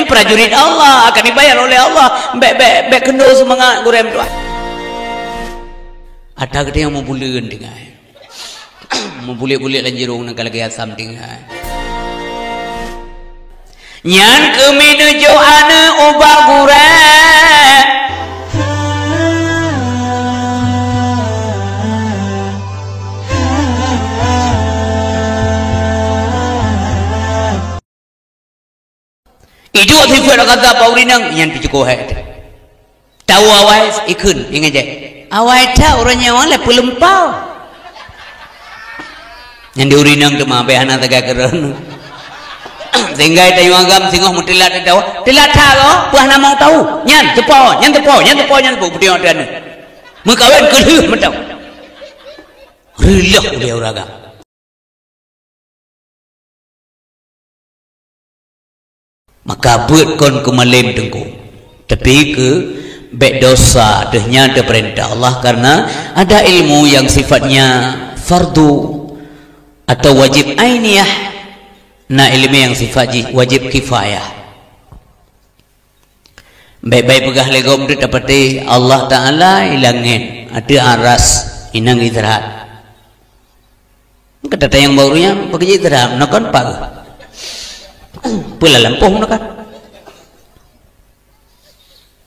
prajurit Allah, akan dibayar oleh Allah. Bek kendo semangat gurem tu. Ada kita yang mau bulan dengan, mau bulik-bulik lanjirung nak lagi asam dengan. Nyan kami nuju ana ubah gurem. Itu sifat kata paurinang yang picuko hai. Tahu awais ikun ingat je. Awai tahu orangnya wala pelempau. Yang diurinang tu mah behana tegak keran. Sehingga itu yang agam singoh mutilat tahu. Tilat tahu, puah nak mau tahu. Nyan tepo butiang dan. Mengkawin kelih mentau. Rilah dia orang. Maka buat kon kumalim tengku. Tapi ke baik dosa dehnya ada perintah Allah karena ada ilmu yang sifatnya fardu atau wajib ainiyah, nah ilmu yang sifat wajib kifayah. Baik-baik pegah legom tu dapati Allah Ta'ala ilangin ada aras inang istirahat. Kata yang barunya pergi istirahat nakon pagi pula lampuh nak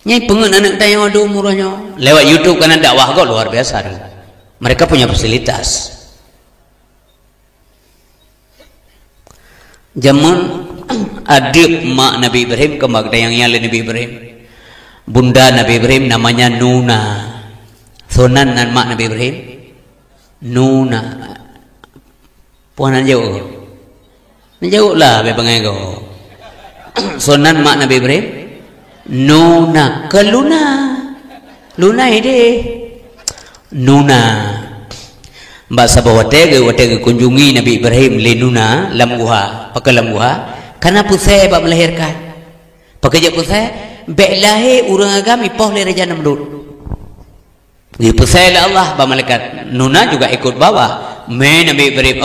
nyai pengen anak tayang ada umurnya lewat YouTube karena dakwah kau luar biasa mereka punya fasilitas zaman adik mak Nabi Ibrahim kembali tayangnya oleh Nabi Ibrahim bunda Nabi Ibrahim namanya Nuna sonan dan mak Nabi Ibrahim Nuna puanan jauh jauh lah bebangai kau sonan mak Nabi Ibrahim Nuna ke Luna ini Nuna mbak sabah watega kunjungi Nabi Ibrahim le Nuna lam guha pakai lam guha karena pusai bab melahirkan pakai je pusai bek lahir urang agami poh le Raja Namrud di pusai lah Allah bab malaikat Nuna juga ikut bawa Nabi Ibrahim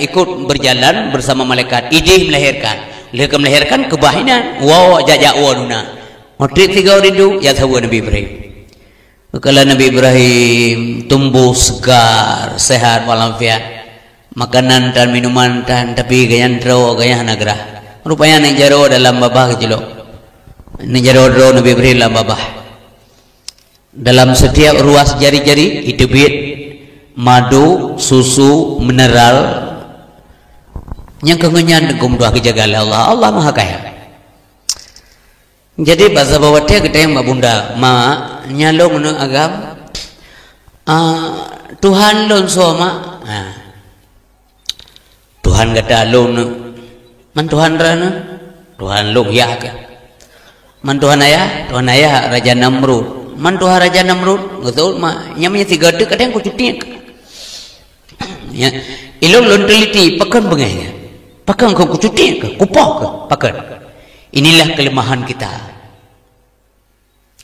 ikut berjalan bersama malaikat ide melahirkan kebahinan wow jajak Nuna motif tiga rindu ya tahu Nabi Ibrahim kalau Nabi Ibrahim tumbuh segar sehat walafiat makanan dan minuman dan tapi gaya nagrah rupanya nejaro dalam babah kecilok nejaro Nabi Ibrahim dalam babah dalam setiap ruas jari-jari itu bit madu, susu, mineral yang kengenyan dengan doa kejagaan Allah. Allah Maha Kaya. Jadi bahasa bawatnya kita yang bunda ma nyalong nu agam Tuhan lon soma Tuhan kata lon man Tuhan rana Tuhan lon ya ke man Tuhan ayah Raja Namrud man Tuhan Raja Namrud betul ma nyamanya tiga dek kadang ku cuti ya ilong lon teliti pakan bengainya pakan kau cuti ke kupah ke pakan inilah kelemahan kita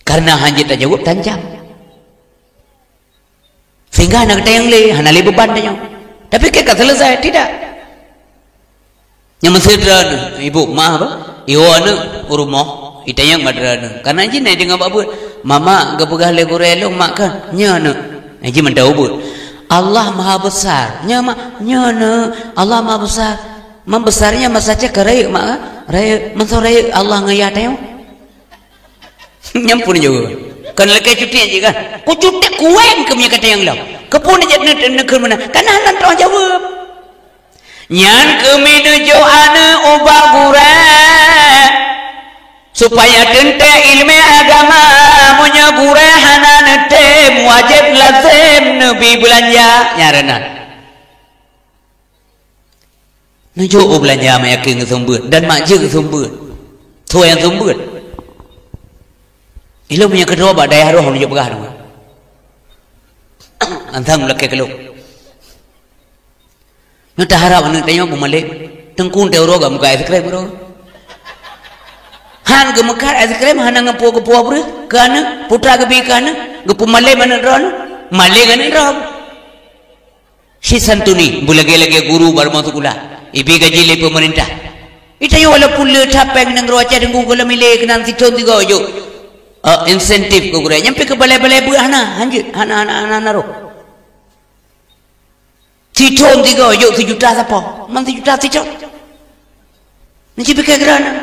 karena hanya tak jawab tajam sehingga anak kita yang hanali beban dia tapi kita selesai tidak yang mesra ibu maaf ibu anak rumah itu yang madrana karena jin dengan babu mama gabugah le gorelong makan nyana aji mendau bu Allah Maha Besar Allah Maha Besar membesarnya masaja kerai mak rai mensorai Allah ngayat ayo nyampun juga kan lagi cuti aja kan ku cuti kueng kemnya kata yang law kepun aja negeri mana karena anak terang jawab nyan kemi nuju ana ubah gura supaya tente ilmu agama punya gura hanan tem wajib lazim nabi belanja nyarana nuju belanja mayakin sumber dan makjir sumber tu yang sumber ilmu yang kedua bak daya roh nuju begah dong antang laki keluk nu tak harap anak tanya bumalik tengkun teoro gak muka es krim bro han gemekar es krim hana ngepo bro kana putra gebi kana gepu malai mana ron malai kana ron si santuni bulagi lagi guru baru masuk kuliah ibi gaji le pemerintah Itayo walaupun le tapeng nang roca dengan gula milik nan siton tiga yo. Insentif ko gure. Nyampe ke balai-balai buah hana hanjut hana ro. Siton tiga yo 1 juta siapa? Man 1 juta siton. Nanti pikir gerana.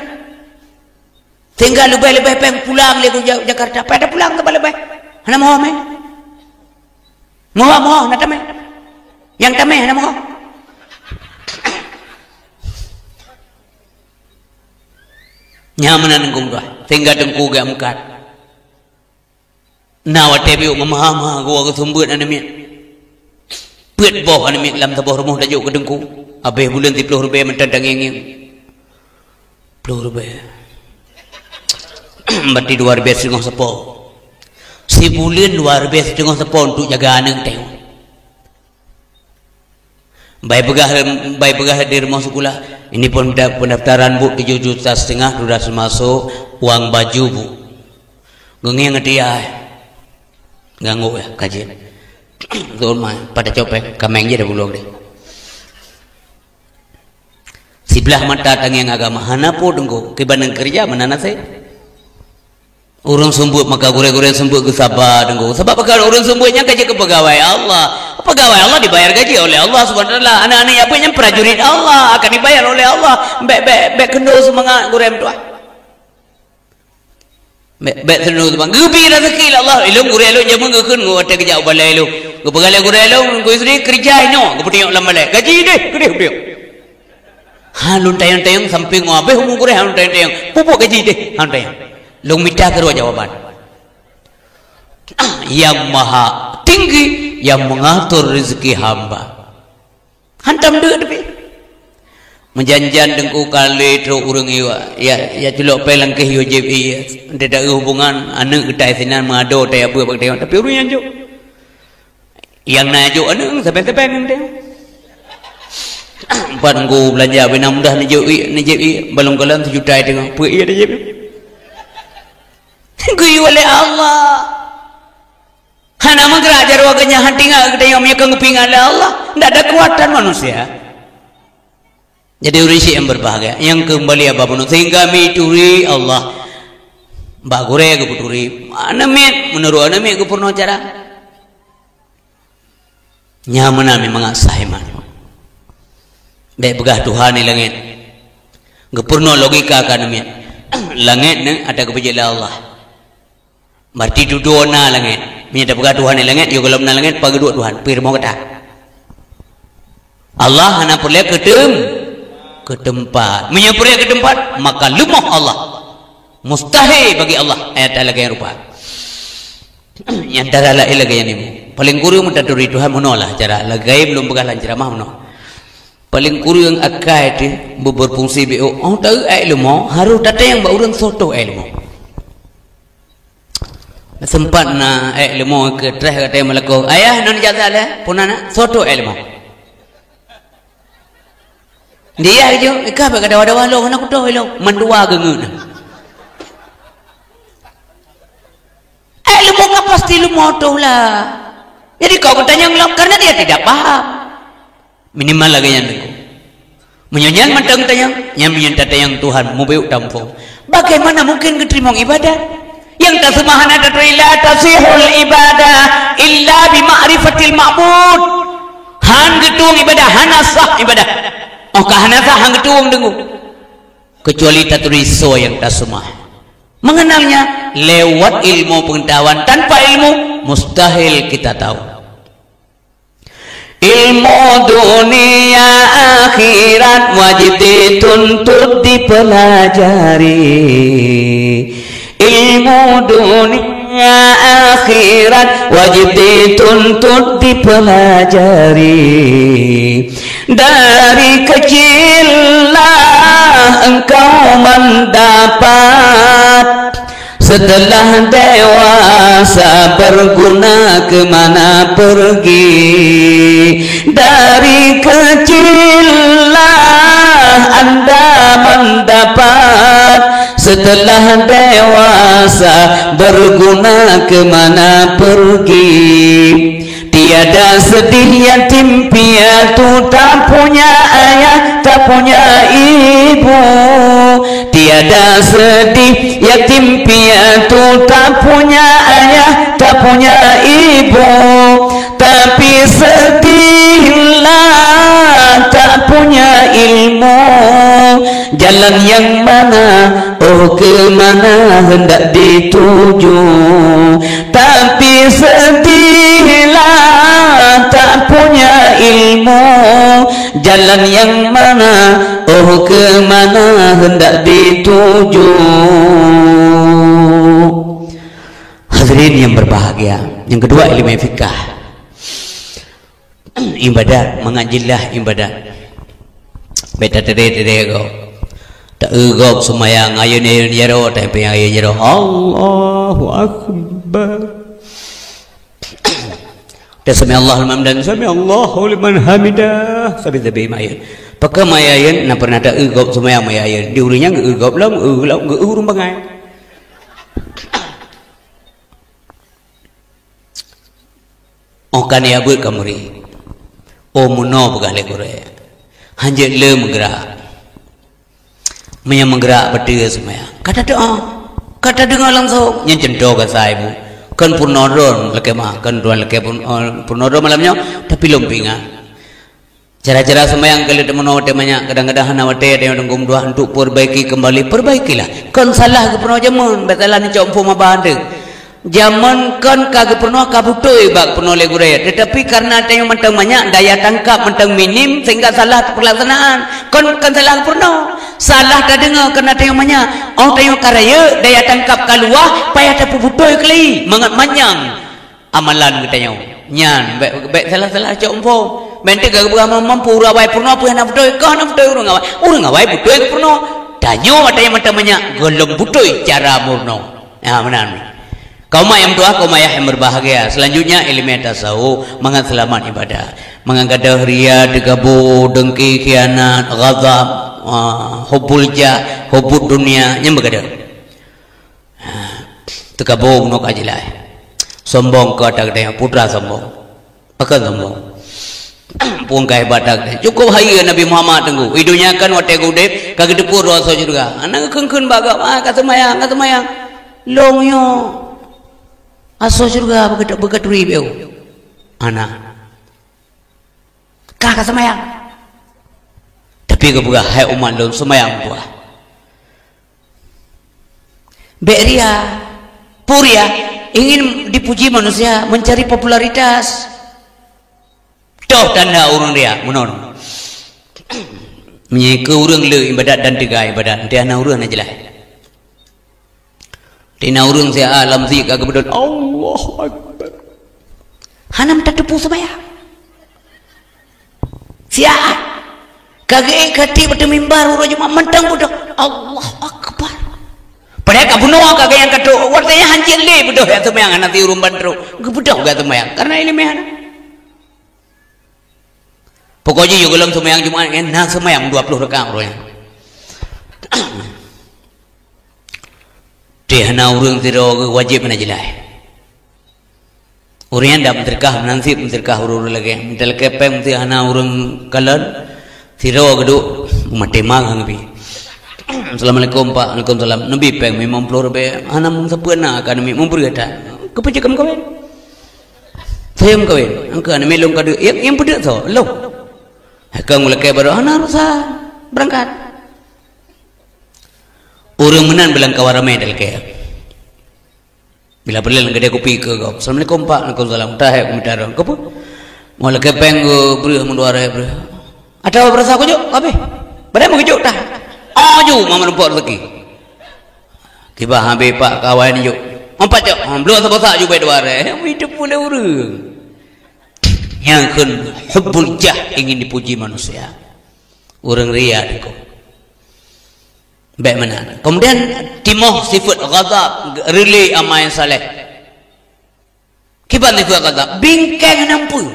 Tinggal lebih-lebih peng pulang le Jakarta. Pada pulang ke balai-balai. Hana mau me. Mau nak tame. Yang tame hana mau. Nyamanan ngong doa tinggal dengku gak mukat nawa tebiu mama gua kesumbut anemi pet boh anemi lam taboh rumah dajuk ke dengku abe bulan 30 rupiah mentandang yang 10 rupiah berarti luar biasa dengan sepo si bulan luar biasa dengan sepo untuk jaga anak tengok baik begah hadir masuk pula ini pun pendaftaran bu 7,5 juta sudah masuk uang baju bu gengeng dia ganggu ya kajian tuh mah pada copek kameng je dah bulog deh sebelah mata tangeng agama hana po dengko kibandang kerja mana nasi orang sembut maka gure-gure sembut ke sabar dengko sebab bakal orang sembutnya gaji ke pegawai Allah dibayar gaji oleh Allah subhanahu wa ta'ala anak-anak apa yang prajurit Allah akan dibayar oleh Allah bek kendo semangat gurem tuah bek kendo semangat gebi rezeki Allah ilung gure elok jamu ngekun ngote kerja balai elok gepegalai gure elok ku istri kerja ino gepetiok lam balai gaji deh gede gede halun tayang-tayang samping ngabe humu gure halun tayang-tayang pupuk gaji deh halun tayang long minta kedua jawaban yang maha tinggi yang mengatur rezeki hamba hantam duit tapi menjanjian dengku kali teruk urang iwa ya celok pelang ke hiyo JB tidak hubungan anak ketai sinan mengado tay apa bak tengok tapi urang yang juk yang najuk anak sampai-sampai nang empat ngku belanja bina mudah ni JB balong kalan 7 juta tengok apa iya JB kuyu oleh Allah hana menggerak jarwa kenya hantinga kita yang punya kengepingan Allah tidak ada kekuatan manusia jadi urisi yang berbahagia yang kembali apa pun sehingga mituri Allah mbak gure ke puturi mana menurut ana ke purno cara nyaman ami mengasah iman baik begah Tuhan ni langit ke purno logika kan ami langit ni ada kebejela Allah berarti dudona langit minta pegah Tuhan ni langit yo kalau na langit pagi dua Tuhan pir mau kata Allah hana perlu ke tempat menyapuri ke tempat maka lemah Allah mustahil bagi Allah ayat lagi yang rupa yang darah la ilaha yang ini paling kurang minta dari Tuhan menolak cara lagai belum bekalan ceramah menolak paling kurang akai itu berfungsi BO tahu ilmu harus data yang baurang soto ilmu sempat na ilmu ke treh kata malako ayah non jaza le punana soto ilmu dia aja ikah ba kada wadawa lo nak to lo mandua gengun ilmu ka pasti lu moto lah jadi kau bertanya ngelok karena dia tidak paham minimal lagi yang itu menyonyan matang tayang nyamian tatayang Tuhan mubeuk tampung bagaimana mungkin keterima ibadah yang tasmahan ada la tasihul ibadah illa bi ma'rifatil ma'bud han getung ibadah hanasah ibadah hanasah han getung dengu kecuali taturiso yang tasmah mengenalnya lewat ilmu pengetahuan tanpa ilmu mustahil kita tahu ilmu dunia akhirat wajib dituntut dipelajari ilmu dunia akhirat wajib dituntut dipelajari dari kecillah engkau mendapat setelah dewasa berguna kemana pergi dari kecillah anda mendapat setelah dewasa berguna kemana pergi Tiada sedih yatim piatu, tak punya ayah, tak punya ibu. Tiada sedih yatim piatu, tak punya ayah, tak punya ibu. Tapi sedihlah tak punya ilmu. Jalan yang mana, oh kemana hendak dituju. Tapi sedihlah tak punya ilmu. Jalan yang mana, oh kemana hendak dituju. Hadirin yang berbahagia, yang kedua ilmu fikih. Ibadat, mengajilah ibadat. Beta tere kau tak egok semayang ayun jero, tapi ayun jero Allahu Akbar. Dan sami Allahu liman dan sami Allahu liman hamidah. Sabi ayun. Pakai ayun, nak pernah tak egok semayang ayun. Diurinya egok lam, urung bangai. Oh kan ya buat kamuri. Oh muno begale kore. Hanjat le menggerak. Menyang menggerak betul semua. Kata doa, kata dengar langsung. Yang cendol ke saya bu. Kan purnoron leke mah, kan dua leke purnoron malamnya. Tapi lumpingan. Cara-cara semua yang kalau teman temanya kadang-kadang hana wate ada yang dengkum dua untuk perbaiki kembali, perbaikilah. Kan salah ke purno jaman, betalah ni cok puma banding. Zaman kan kagak pernah kabutoi bak pernah legure, tetapi karena ada yang mentang banyak daya tangkap mentang minim sehingga salah pelaksanaan. Kan salah pernah salah tak dengar karena ada yang banyak. Oh tayong karaya daya tangkap keluar payah tak putoi kali mangat manyang amalan kita nyan baik salah cok umpo. Bente kagak berapa mampu rawai pernah apa yang nak putoi kau nak putoi urang awai putoi pernah. Danyo ada yang mentang banyak golong putoi cara murno. Ya benar. Kaum yang doa, kaum yang berbahagia. Selanjutnya ilmu tasawuf, mengat selamat ibadah, mengangkat ria, degabu, dengki, khianat, ghadab, hubul jah, hubul dunia, yang berkata. Degabu nok ajilah. Sombong ke tak ada putra sombong, pakai sombong. Pungkai badak. Cukup hari Nabi Muhammad tunggu. Hidupnya kan waktu gudep, kagak depur rasa juga. Anak kengkun bagam, kata mayang, longyo. Aso juga begitu ribu anak kakak semayang tapi kebuka hai umat lom semayang buah beria puria ingin dipuji manusia mencari popularitas toh tanda urang dia menon menyeke urang le ibadat dan tiga ibadat dia na urang aja lah. Tina urang saya alam zi kagak bedon Allahu Akbar. Hanam tak tepu sembahyang. Sia kagak kati betul mimbar urang cuma mentang budak Allahu Akbar. Padahal kabuno kagak yang kado wartanya hancur le bedoh ya sembahyang nanti urang bandro. Gebudak gak sembahyang karena ilmiah. Pokoknya yo gelam sembahyang Jumat enak sembahyang 20 rakaat urang. Dia na urang tiro wajib menajilah. Urang dah menterkah menanti menterkah urang lagi. Mentel kepeng mesti hana urang kalan tiro geduk mati mang bi. Assalamualaikum Pak. Waalaikumsalam. Nabi peng memang pelur be hana mung sapeuna kan mi mumpur gata. Kepecekam kawin. Sayam kawin. Angka na melong kadu yang pedak so. Lo. Hakang mulai baru hana rusa berangkat. Orang menan bilang kawaramai dalke. Bila perlu gede kopi ke kau. Assalamualaikum Pak. Waalaikumsalam. Dah aku minta orang. Kau pun mau lagi penggu beri menduara beri. Ada apa berasa aku jok? Kabe. Pada mau jok dah. Aju mama nampak lagi. Tiba habis Pak kawan jok. Empat jok. Belum sebesar juga duara. Hidup pula orang. Yang kan hubbul jah ingin dipuji manusia. Orang ria deko. Baik mana. Kemudian timoh sifat ghadab, rili amal yang saleh. Kibat sifat ghadab, bingkang nampu.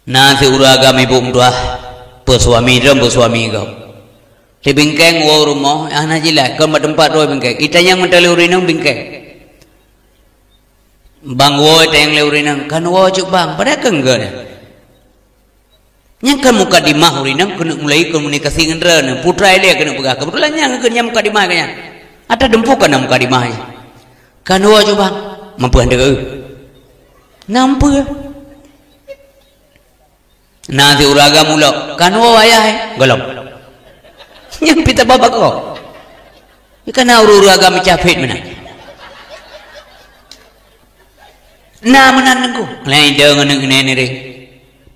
Nasi uragam ibu mduah, pesuami dan pesuami kau. Di bingkang wa rumah, anak jilat, kau tempat roh bingkang. Kita yang mentali urinang bingkang. bang wo teng leurinang kan wo cuk bang pada kengga nya kan muka di mah urinang kena mulai komunikasi ngendra putra dia kena pegah kebetulan nya kena muka di mah kanya ada dempukan muka di mah kan wo cuk bang mampu anda nampu nanti uraga mulo kan wo ayah golong yang pita babak kau ikan uraga mencapit mana na menanengku lain dengan ini ring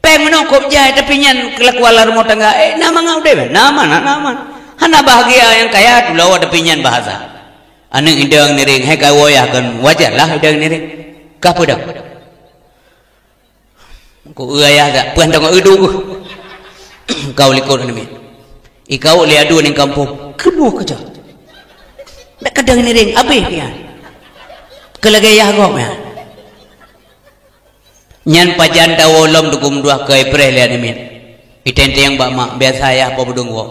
peng menokop jaya tapi nyan kelakuan rumah tangga nama ngau deh nama hana bahagia yang kaya tu lawa tapi nyan bahasa anu indang ni ring hai kau ya kan wajar lah indang ni ring kapu dah ku ayah dah puan tengok edu kau likor ni ikau lihat dua ning kampung kedua kerja dak kadang ni ring habis dia kelagayah kau ya nyan pajan tawolom dukum dua ke April ya nimin itente yang bak biasa ya apa bedung wo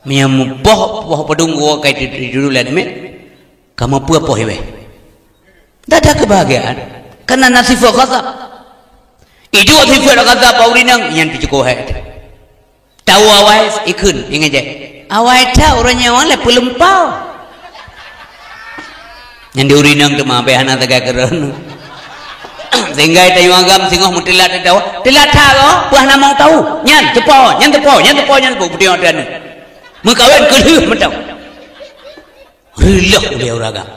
miam poh bedung wo kai dulu lah nimin kamu pu apa hewe dak ada kebahagiaan karena nasib ghazab itu nasib ghazab paurinang nyan picuko hai tahu awais ikun ingat je awai tahu orangnya wala pelempau nyan diurinang tu mah behana tegak keron sehingga itu yang agam singoh mutilat itu tilat tahu buah nama tahu nyan tepo putih orang mengkawin keluh mentau rilah dia uragam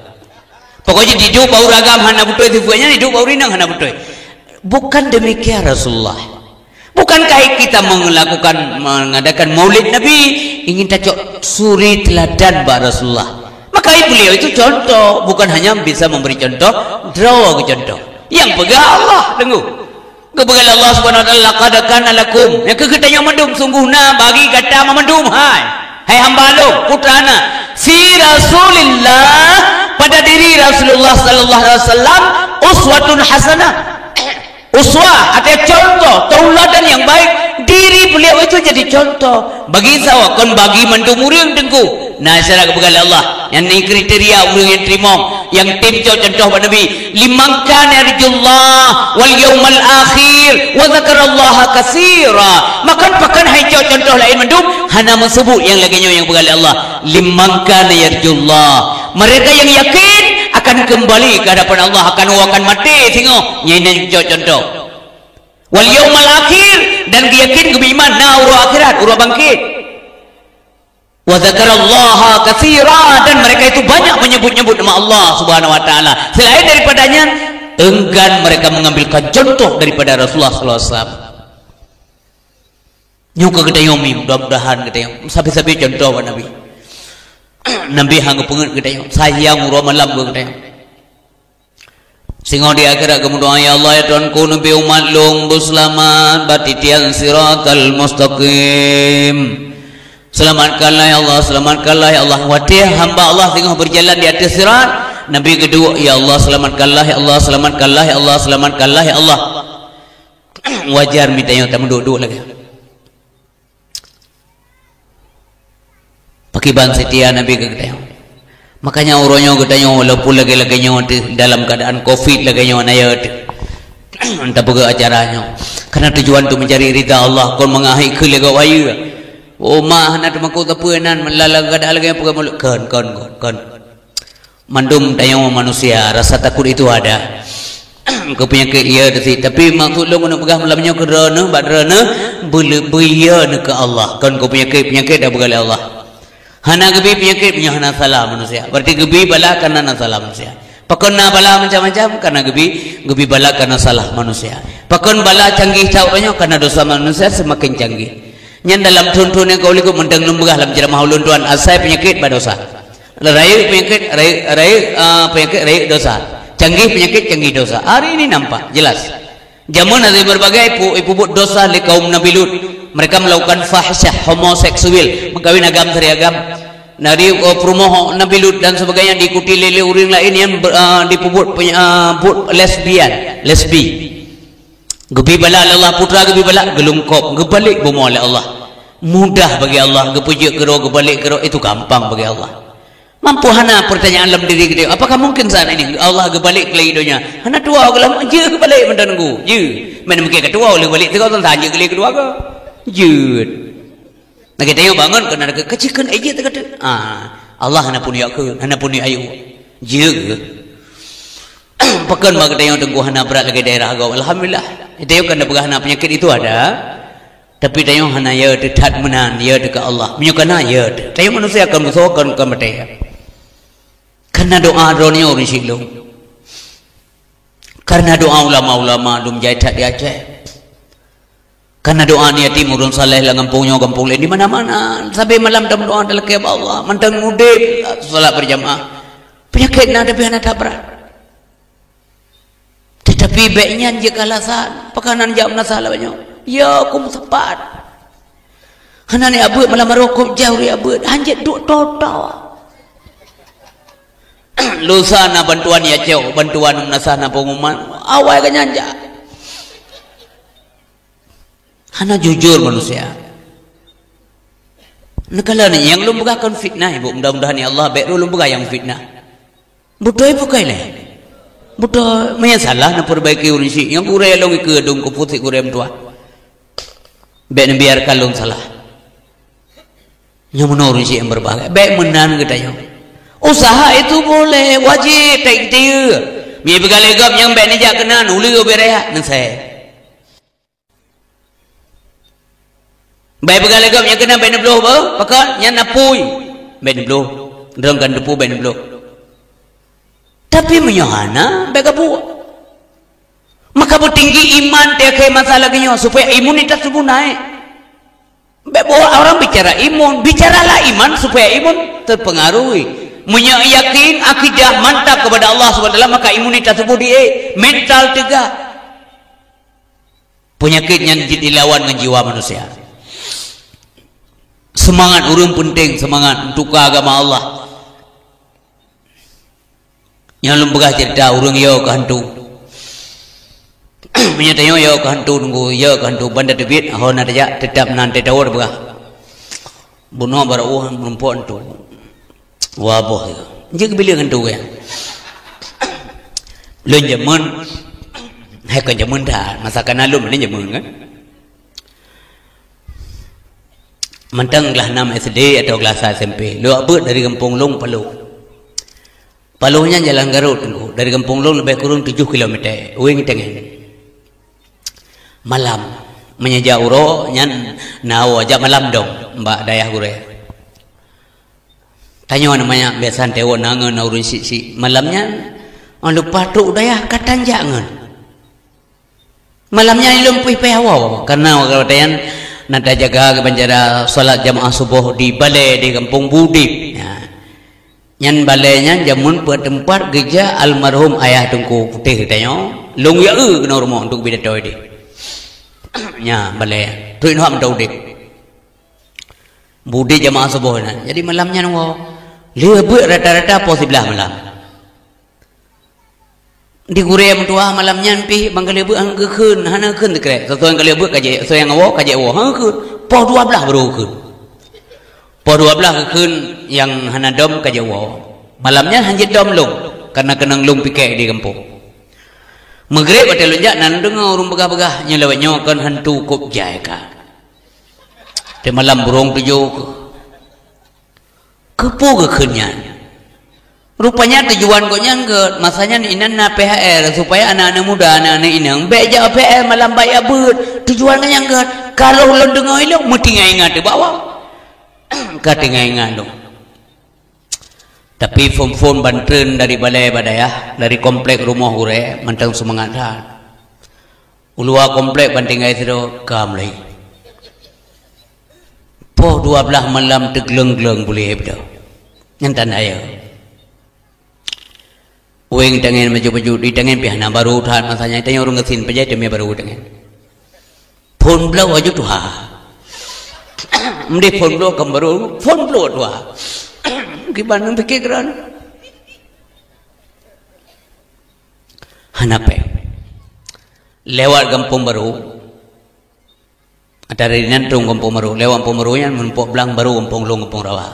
pokoknya hidup uragam hana betul tujuannya hidup urinang hana betul bukan demikian Rasulullah bukankah kita mengadakan maulid Nabi ingin tajok suri teladan bah Rasulullah maka beliau itu contoh bukan hanya bisa memberi contoh draw ke contoh yang pegang Allah tengok kepegang Allah subhanahu wa ta'ala laqad kana lakum yang keketanya mendum sungguhna bagi kata memendum hai hamba lo putrana fi Rasulillah pada diri Rasulullah sallallahu alaihi wasallam uswatun hasanah uswah atau contoh tauladan yang baik diri beliau itu jadi contoh bagi sawa kon bagi mendum urang tengku nah secara kepegang Allah yang ini kriteria urang yang terima yang tim contoh pada Nabi liman kana yarjullah wal yaumal akhir wa dzakarallaha katsira maka pakan hai contoh lain mendum hana mesebut yang laginya yang bergali Allah liman kana yarjullah mereka yang yakin akan kembali ke hadapan Allah akan mati tengok ini contoh wal yaumal akhir dan yakin beriman na urang akhirat urang bangkit wa dzakarallaha katsira dan mereka itu banyak menyebut-nyebut nama Allah Subhanahu wa taala selain daripadanya enggan mereka mengambilkan contoh daripada Rasulullah sallallahu alaihi wasallam nyuka gedayomi mudah-mudahan gedayom sabi-sabi contoh Nabi Nabi hang pengen gedayom sayang urang malam gedayom sehingga di akhirat kemudian ya Allah ya Tuhanku nabi umat long berselamat batitian siratal mustaqim selamatkanlah ya Allah, selamatkanlah ya Allah. Watih hamba Allah tengah berjalan di atas sirat. Nabi kedua, ya Allah selamatkanlah ya Allah, selamatkanlah ya Allah, selamatkanlah ya Allah. Wajar minta yang tak menduk-duk lagi. Pakai ban setia Nabi kedua. Makanya orangnya katanya walaupun lagi-laginya dalam keadaan COVID laginya ayat. Entah apa acaranya. Karena tujuan tu mencari ridha Allah. Kau mengahi ke lega wayu. Oh mah nak makau tapuanan melalang kada lagi apa mulut kan mandum tayang manusia rasa takut itu ada kau penyakit ia tapi maksud lo nak pegang malamnya kerana badrana berlebihan ke Allah kan kau penyakit dah bergali Allah hana gebi penyakit punya hana salah manusia berarti gebi bala karena hana salah manusia pakon na bala macam-macam karena gebi bala karena salah manusia pakon bala canggih cawanya karena dosa manusia semakin canggih nyan dalam tuntun yang kau lihat mendeng lembagah dalam ceramah ulun tuan asai penyakit berdosa raya penyakit dosa canggih penyakit canggih dosa hari ini nampak jelas zaman ada berbagai ibu dosa di kaum Nabi Lut mereka melakukan fahsyah homoseksual mengkawin agam dari agam dari perumahan Nabi Lut dan sebagainya diikuti lele uring lain yang dipubut lesbi gebi bala Allah putra gebi bala gelungkop gebalik bomo oleh Allah mudah bagi Allah gepujuk gero gebalik gero itu gampang bagi Allah Mampu hana pertanyaan dalam diri kita. Apakah mungkin saat ini Allah kebalik ke hidupnya? Hana tua ke lama je kebalik mendengu. Je. Mana mungkin ketua oleh balik tu kau tanya ke kedua ke? Je. Nak kita yo bangun kena kecikan aja tu kata. Allah hana pun ya ke, hana pun ya ayu. Je. Pekan mak kita yo tengku hana berat lagi daerah kau. Alhamdulillah. Kita yo kena begah hana penyakit itu ada. Tapi tayo hana ya dekat menan ya dekat Allah. Menyukana ya. Tayo manusia akan musuhkan ke mereka. Karena doa ronya orang silung. Karena doa ulama-ulama dum jaitat di Aceh. Karena doa ni yatim urun saleh lah kampung lain di mana-mana. Sampai malam dalam doa dalam ke Allah. Mantang mudib salat berjamaah. Penyakit nak tapi anak tak berat. Tetapi baiknya jika alasan pekanan jam nasalah banyak. Ya kum tepat. Hana ni abut malam merokok jauh dia abut. Hanjat duk total. Lusana bantuan ya cewek bantuan nasana pengumuman awal kan nyanja. Hana jujur manusia. Nekala ni yang lu bukakan fitnah ibu mudah-mudahan ya Allah baik lu buka yang fitnah. Butuh ibu kaileh. Butuh menyalah nak perbaiki urisi yang kurai long ke dong ku putih kurai mentua. Baik biarkan lu salah. Yang menurut urisi yang berbahagia baik menan kita yo. Usaha itu boleh wajib tak dia. Mi begalegam yang baik ni jak kena uli berehat nan saya. Baik begalegam yang kena baik beloh ba pakat yang napui baik beloh dalam kan depu baik beloh. Tapi menyohana baik abu. Maka bertinggi iman dia ke masalah gini supaya imunitas tubuh naik. Baik orang bicara imun, bicaralah iman supaya imun terpengaruhi. Yakin akidah mantap kepada Allah SWT maka imunitas tubuh dia mental tegak. Penyakitnya dilawan dengan jiwa manusia. Semangat urung penting, semangat untuk agama Allah. Yang lembagah cerita urung yo ke hantu. Menyatayo yo ke hantu nunggu yo ke hantu bandar debit ahon ada jak tetap nanti tawar begah. Bunuh baru perempuan tu. Wabah itu. Jadi bila kan tu kan. Lun zaman. Hai kan zaman dah. Masakan alum ni zaman kan. Mentang kelas 6 SD atau kelas SMP. Lu abut dari Kampung Long Palu. Paluhnya jalan Garut dulu. Dari Kampung Long lebih kurang 7 km. Uing tengen. Malam. Menyejak uro. Nyan nawa ajak malam dong. Mbak dayah gure. Tanya namanya biasa tewa nangan urun si malamnya lupa tu daya katan jangan malamnya lumpuh pehawa karena wakatayan nada jaga ke banjara salat jamaah subuh di balai di Kampung Budi nyan balainya jamun buat tempat gereja almarhum ayah tungku putih tanya long ya kena rumah untuk bidat toy di nya balai tu ini ham tau dik Budi jamaah subuh jadi malamnya nunggu dia buat rata-rata pos sebelah malam. Di gurem tua malamnya pi bangkali buat hang keun, hana keun dekrek. Sesuai kali buat kaje, sesuai yang awak kaje awak hang keun. Pos 12 baru keun. Pos 12 keun yang hana dom kaje awak. Malamnya hanjit dom long karena kenang long pikek di kampung. Maghrib ada lonjak nan dengar urung begah-begah nyelawatnya kan hantu kop jai ka. Di malam burung tujuh kepu kekenyan. Rupanya tujuan koknya ke masanya inan na PHR supaya anak-anak muda anak-anak inang beja PHR malam bayar ber tujuan yang ke kalau lo dengar itu mesti ingat di bawah kata ingat dong. Tapi phone bantuan dari balai badaya dari komplek rumah hure mantang semangat dah. Ulua komplek bantingai itu kamlai. Po 12 malam tegleng-gleng boleh betul. Nyantan ayo. Ueng tangan maju-maju di tangan pihana baru tahan masanya tanya orang ngesin pejai demi baru tangan. Phone blow aja tuh ha. Mesti phone blow kembaru phone blow tuh ha. Gimana pikiran? Hanape. Lewat Kampung Baru. Ada dari nantung Kampung Baru. Lewat Kampung Baru yang menumpuk belang baru Kampung Long Kampung Rawa.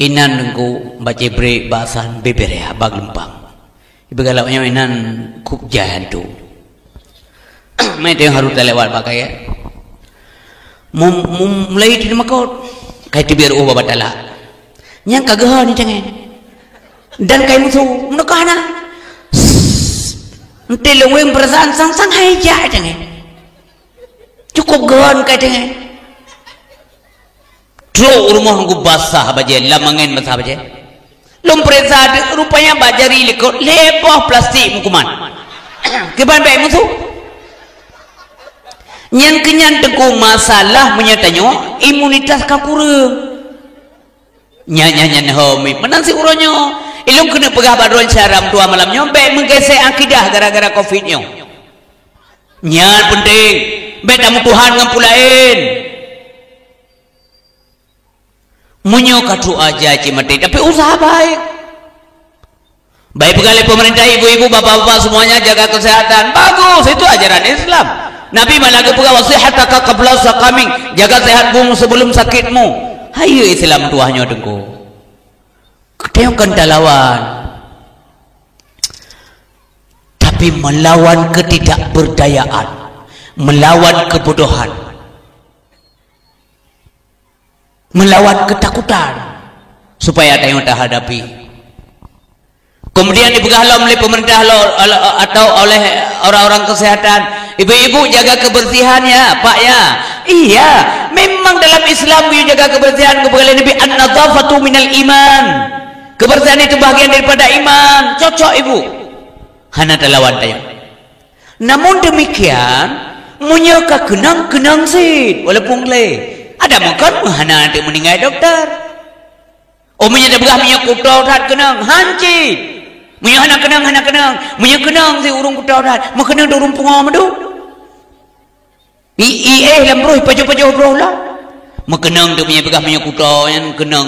inan nengku baca break bahasan beber ya bag lempang ibu kalau inan kuk jahan tu mai tengok harus terlewat pakai ya mulai di makot kai tibir ubah batala nyang kagah ni cengen dan kai musuh menukana ente leweng perasaan sang hai ja cengen cukup gon kai cengen Dro rumah aku basah baje lamangen basah baje lom peresa rupanya bajari lekot lepoh plastik mukuman keban baik musuh nyan kenyan teku masalah menyatanyo imunitas ka kurang nyanyan homi menang si uronyo ilung kena pegah badron syaram tua malamnya baik menggesek akidah gara-gara covid nyo nyan penting baik tamu Tuhan ngampulain munyo katu aja cimati tapi usaha baik pegawai pemerintah ibu-ibu bapak-bapak semuanya jaga kesehatan bagus itu ajaran Islam Nabi malaga pegawai sehataka qabla saqaming jaga sehatmu sebelum sakitmu hayo Islam tuahnya dengku ketengok lawan tapi melawan ketidakberdayaan melawan kebodohan melawan ketakutan supaya ada yang tak hadapi kemudian dibegalah oleh pemerintah atau oleh orang-orang kesehatan ibu-ibu jaga kebersihan ya pak ya iya memang dalam Islam you jaga kebersihan kepada Nabi an-nadhafatu minal iman kebersihan itu bagian daripada iman cocok ibu hana lawan tayo namun demikian munyaka kenang sih walaupun le ada makan mana nanti meninggal dokter omnya dah begah minyak kutau tat kenang hanci minyak hana kenang minyak kenang si urung kutau tat mak kenang urung punga madu lambroh pajo bro lah mak kenang tu minyak begah minyak kutau yang kenang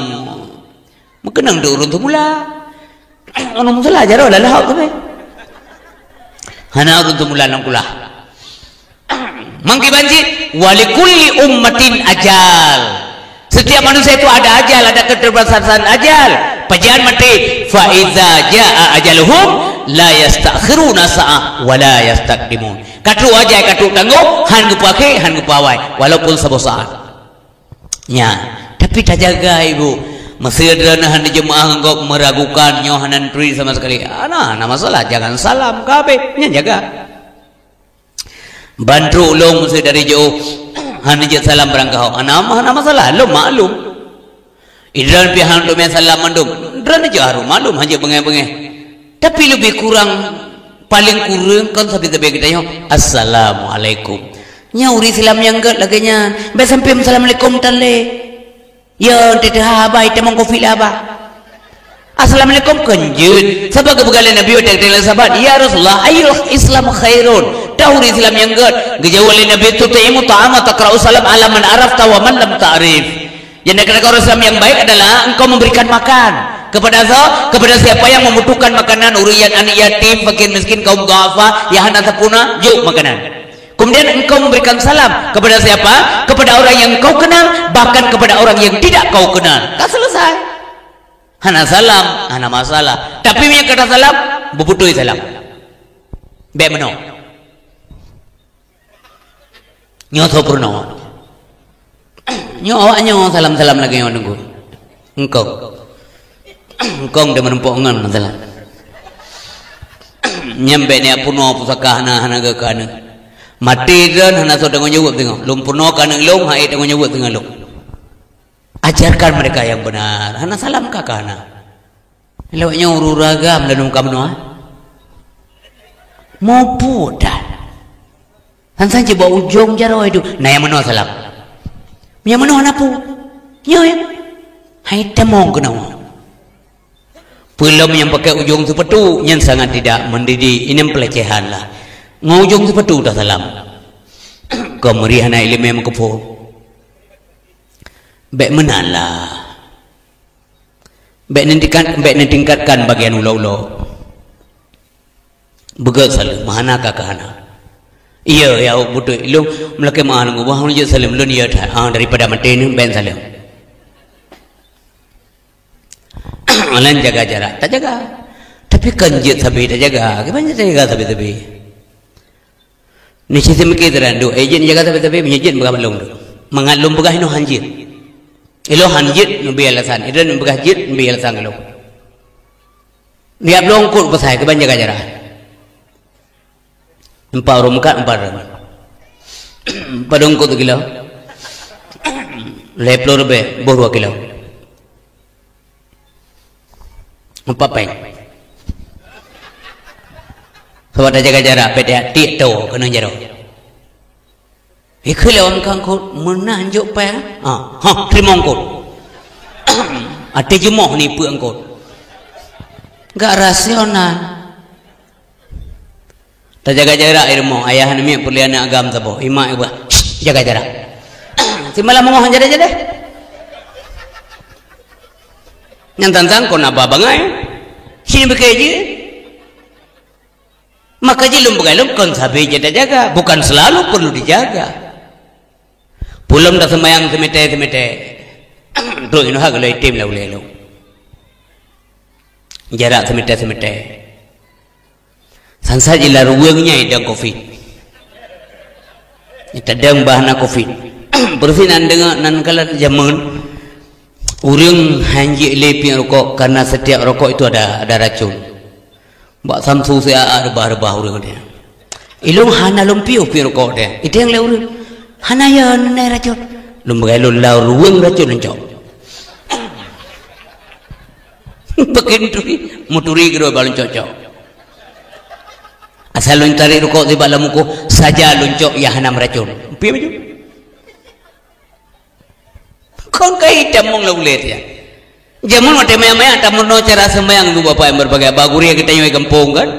mak kenang tu urung tu mula anu musala jaro lah hak tu hana urung tu mula nang kula mangki banjir walikulli ummatin ajal setiap manusia itu ada ajal ada keterbatasan ajal pajian mati fa iza jaa ajaluhum la yastakhiruna sa'ah wa la yastaqdimun katu ajal katu tangguh han gupake han gupawai walaupun sebuah saat nya tapi tak jaga ibu masih ada han jemaah engkau meragukan nyohanan tri sama sekali ana masalah jangan salam kabeh nya jaga bantu ulung mesti dari jauh hanijat salam berangkau ana masalah lo maklum idran pihan tu salam mandum idran aja harum maklum hanya bengeh-bengeh tapi lebih kurang paling kurang kan sampai kita yo assalamualaikum nyauri Islam yang enggak laganya be sampai assalamualaikum tale ya teteh baik temong kopi lah assalamualaikum kanjut sebab kebegalan Nabi wa ta'ala sahabat ya Rasulullah ayyul Islam khairun dahur Islam yang enggak gejauh oleh Nabi itu ta'imu ta'ama taqra'u salam ala man arafta wa man lam ta'rif yang kata Islam yang baik adalah engkau memberikan makan kepada siapa yang membutuhkan makanan urian anak yatim fakir miskin kaum duafa ya hana sapuna yuk makanan kemudian engkau memberikan salam kepada siapa kepada orang yang kau kenal bahkan kepada orang yang tidak kau kenal tak selesai hana salam, hana masalah. Tapi yang kata salam, bubutui salam. Baik meno. Nyoto purno. Nyo salam-salam lagi yang nunggu. Engkau udah menumpuk ngan masalah. Nyampe ni purno pusaka hana gakana. Mati dan hana so dengan jawab tengok. Lum purno kana lum hai dengan jawab tengok lum. Ajarkan mereka yang benar. Hana salam kakak hana. Lewatnya ururagam dan umkam noa. Mau pudan. Hansan coba ujung jaro itu. Nah yang mana salam. Yang mana hana pu. Nyo ya. Hai temong kenawa. Belum yang pakai ujung sepetu yang sangat tidak mendidik. Ini pelecehan lah. Ngujung sepetu dah salam. Kemerihan ilmu yang mengkepul. Baik menalah, baik nantingkatkan bagian ulo-ulo. Begat salam, mana kakana? Iya, ya betul. Lu melakukan mana? Gua hanya salam lu ni ada. Daripada mati ni ben salam. Lain jaga jarak, tak jaga. Tapi kanjit sabi tak jaga. Gimana jaga sabi? Ni sisi mikir terandu. Ejen jaga sabi menyejit bukan malung tu. Mengalum bukan ino hanjit. Ilo hanjit nubi alasan. Ilo nubi hanjit nubi alasan ilo. Ni ablong kut pasai ke jaga jarak. Empat orang muka empat orang. Padong kut kilo. Leplo rebe boh 2 kilo. 4 peng. Sebab dah jaga jarak, beda tiak tahu kena jarak. Ikut lawan kangkut menanjuk peng. Terima angkut. Ada jemoh ni pu angkut. Gak rasional. Tak jaga jarak ilmu. Ayah ni perlian agam sabo. Imak ibu jaga jarak. Si malam mohon jadi. Yang tantang kau nak bangai. Sini bekerja. Maka jelum begalum kon sabi jaga. Bukan selalu perlu dijaga. Pulang dah semayang semete. Tu ino hak lo itim lah boleh lo. Jarak semete. Sansa jila ruangnya idang covid. Kita dang bahana covid. Berfinan dengan nan kalan zaman urang hanji lepi rokok karena setiap rokok itu ada racun. Bak samsu saya rebah urang dia. Ilung hana lumpi rokok dia. Itu yang urang. Hana ya nai racun. Lumbai lau ruang racun lencok. Begitu muturi gero balon cocok. Asal lun tarik rokok di balam muku saja luncok ya hana racun. Pi baju. Kau kait jamong laulet ya. Jamong mati maya tamun no cara sembayang dua bapak yang berbagai baguri kita yang kampung kan.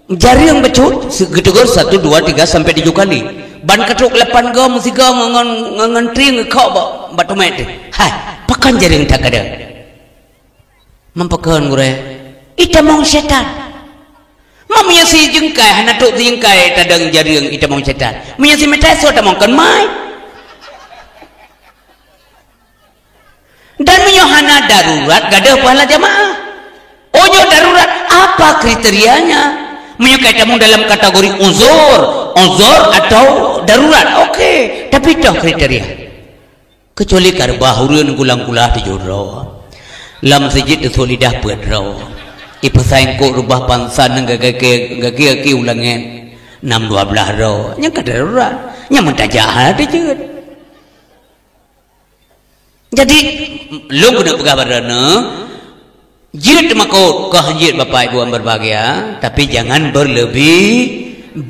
Jari yang becut segitu 1, 2, 3 sampai 7 kali. Ban ketuk 8 gam mesti gam ngan tring kau batu mati. Hai, pakan jari yang tak ada. Mampakan gure. Itamong setan. Mamanya si jengkai hana tuk si jengkai tadang jari yang itamong setan. Mamanya si metai so tamong kan mai. Dan menyohana darurat gadah pahala jamaah. Ojo darurat apa kriterianya? Menyukai tamu dalam kategori uzur atau darurat. Okey, tapi dah kriteria. Kecuali karbah hurun gulang-gulah di jodoh. Lam sejid itu lidah pedraw. Ipasain ko rubah pansan gagi ulangan 6-12 raw. Yang kadarurat. Yang mentajah ada je. Jadi lu guna pegabarana jilid makot kehanjit bapak ibu yang berbahagia, tapi jangan berlebihan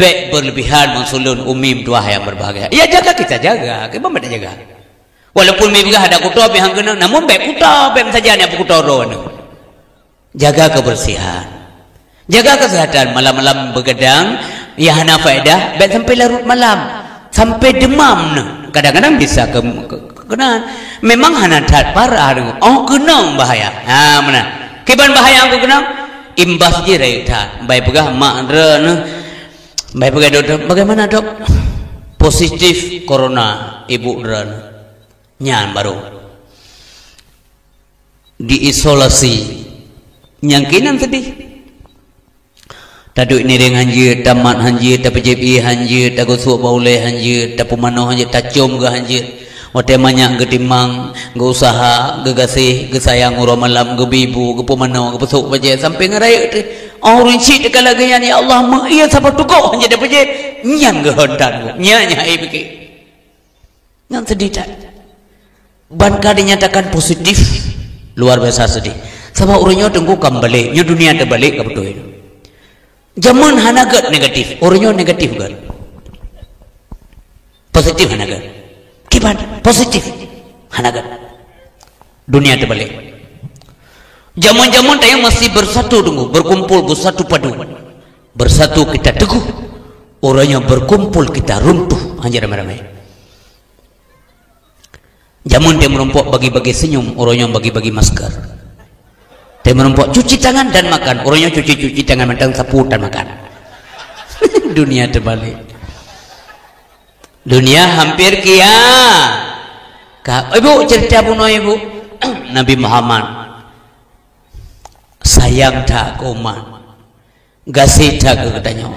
mensulun umim dua yang berbahagia. Ya jaga kita jaga, kita tidak jaga. Walaupun mibgah ada kuto yang kena, namun baik kuto saja ni kuto ron. Jaga kebersihan, jaga kesehatan. Malam-malam begadang, ya hana faedah, baik sampai larut malam, sampai demam. Kadang-kadang bisa kena. Memang hana tat parah dengan. Oh kena bahaya. Mana? Kiban bahaya aku kena. Imbas je raya. Baik pegah mak rena. Baik pegah doktor. Bagaimana dok? Positif corona ibu rena. Nyan baru. Diisolasi. Nyangkinan sedih. Taduk ini dengan hanjir, tamat hanjir, tak PJP hanjir, tak gosok baulai hanjir, tak pemanoh hanjir, tak cium ke hanjir. Wate banyak getimang, ge usaha, ge gasih, ge sayang uro malam, ge bibu, ge pemanoh, ge pesuk baje sampai ngeraya tu. Orang cik dekat lagi ni Allah mak iya siapa tukok hanjir dah baje. Nyang ge hondan, nyanya ai pikir. Yang sedih tak. Banka dinyatakan positif, luar biasa sedih. Sebab orangnya tunggu kembali, nyu dunia terbalik ke betul itu. Zaman hanagat negatif, orangnya negatif kan. Positif hanagat. Kiban positif hanagat. Dunia terbalik. Zaman-zaman tayang masih bersatu tunggu, berkumpul bersatu padu. Bersatu kita teguh. Orangnya berkumpul kita runtuh hanya ramai-ramai. Zaman dia merompok bagi-bagi senyum, orangnya bagi-bagi masker. Dia merompok cuci tangan dan makan, orangnya cuci tangan dan sapu dan makan. Dunia terbalik. Dunia hampir kiamat. Ibu cerita puno ibu. Nabi Muhammad sayang tak ke umat, kasih tak ke katanya.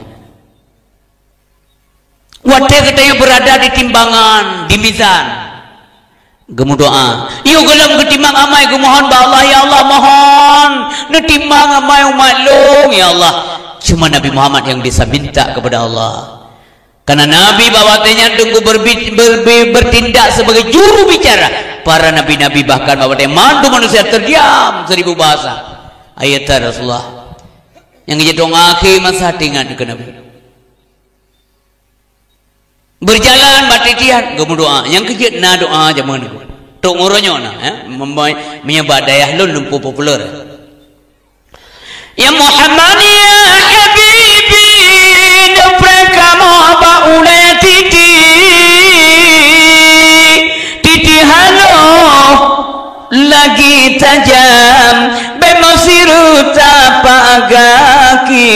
Wadah katanya berada di timbangan, di mizan. Gemu doa, iyo gelam ketimbang amai gue mohon ba Allah, ya Allah mohon netimbang amai umat long ya Allah. Cuma Nabi Muhammad yang bisa minta kepada Allah, karena Nabi bawatnya tunggu bertindak sebagai juru bicara. Para nabi-nabi bahkan bawatnya mandu manusia terdiam 1000 bahasa. Ayat Rasulullah yang jadi dong akhir masa tinggal ke Nabi. Berjalan batitian gemu doa yang kejut na doa zaman itu tok ngoronyo na menyebab daya lun lumpuh popular ya Muhammad ya habibi nafraka mahaba ula titi halo lagi tajam bemasiru tapagaki.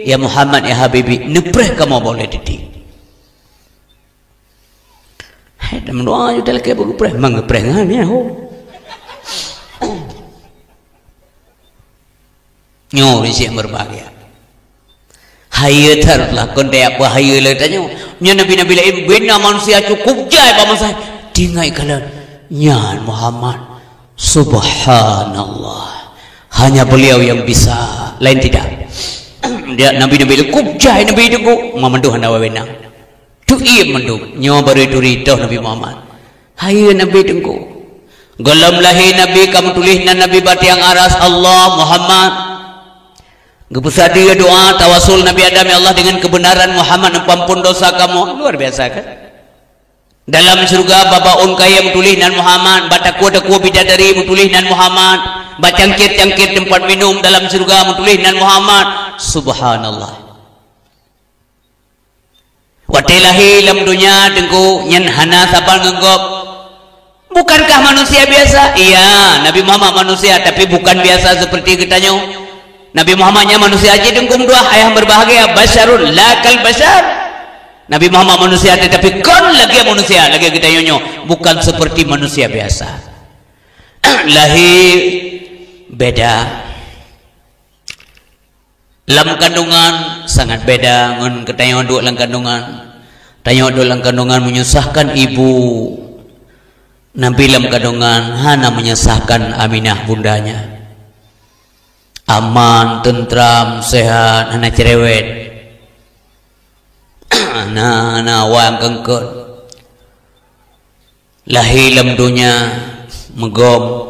Ya Muhammad ya Habibi, nepreh kamu boleh didik. Hai, dalam doa itu dah kayak berpreh, mengpreh ngahnya ho. Nyori sih berbahagia. Hayat haruslah kontek apa hayat lah tanya. Nya nabi-nabi lain bina manusia cukup jai ba masa dingai kalian. Nya Muhammad, subhanallah. Hanya beliau yang bisa, lain tidak. Dia nabi-nabi itu kubjai nabi itu ku mamandu handa wawena tu iya mandu nyawa baru duri toh Nabi Muhammad hayu nabi itu ku galam lahi nabi kamu tulis nabi batiang aras Allah Muhammad gebesar dia doa tawasul Nabi Adam ya Allah dengan kebenaran Muhammad ampun dosa kamu luar biasa kan. Dalam surga babaun kaya tulis nan Muhammad bataku bidadari tulis nan Muhammad bacangkit-cangkit tempat minum dalam surga tulis nan Muhammad. Subhanallah. Watilahi lam dunya dengku nyen hana sabal ngenggop. Bukankah manusia biasa? Iya, Nabi Muhammad manusia tapi bukan biasa seperti kitanya. Nabi Muhammadnya manusia aja dengkum dua ayah berbahagia basyarun la kal basyar. Nabi Muhammad manusia tetapi kan lagi manusia lagi kita nyonyo bukan seperti manusia biasa. Lahir beda. Lam kandungan sangat beda ngan ketanya dua lam kandungan. Tanya dua lam kandungan menyusahkan ibu. Nabi lam kandungan hana menyusahkan Aminah bundanya. Aman, tentram, sehat, hana cerewet. Nah, wang kengkot. Lahir lam dunia megom.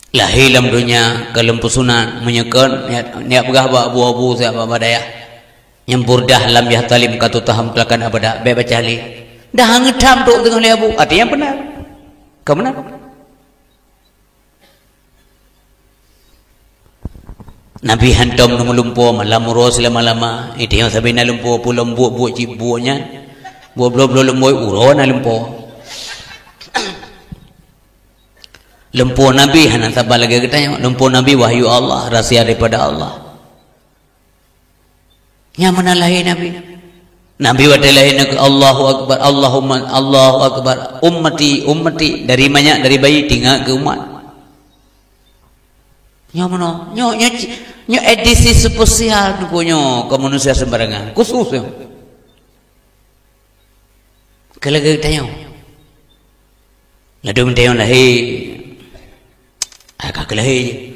Lahir dalam dunia kelempusunan menyekan niat begah abu-abu siapa badaya nyempur dah lam yah talim katu taham kelakan abada be bacali dah ngedam tok tengah li abu artinya benar kau benar Nabi hantam nu melumpuh malam uros lama-lama itu yang sabina lumpuh pulang buat cibunya buat belum lumpuh uron lumpuh lempuh Nabi hana sabar lagi katanya lempuh Nabi wahyu Allah rahsia daripada Allah yang mana lahir Nabi wadai lahir Allahu Akbar Allahumma Allahu Akbar ummati dari banyak dari bayi tinggal ke umat yang mana nyo edisi spesial punya ke manusia sembarangan khusus ya kalau katanya ladung tayong lahir agak lahir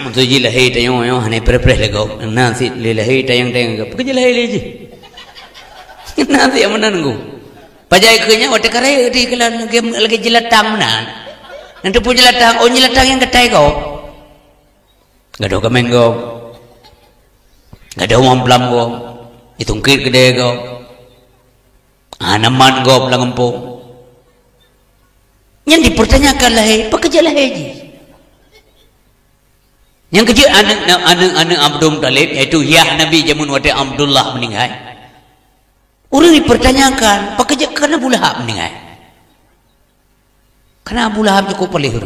untuk je lahir tayong hanya perpres lego nanti lahir tayong pekerja lahir je nanti yang mana nunggu pajai kenya waktu karaya di kelan lagi jelatang mana nanti pun jelatang jelatang yang ketai kau gak ada kameng kau gak ada uang pelam kau itungkit gede kau naman kau pelang empuk yang dipertanyakan lahir pekerja lahir je. Yang kecil anak Abdul Talib yaitu Yah Nabi jamun wate Abdullah meninggal. Orang dipertanyakan pekerja karena Abu Lahab meninggal. Karena Abu Lahab cukup pelihur.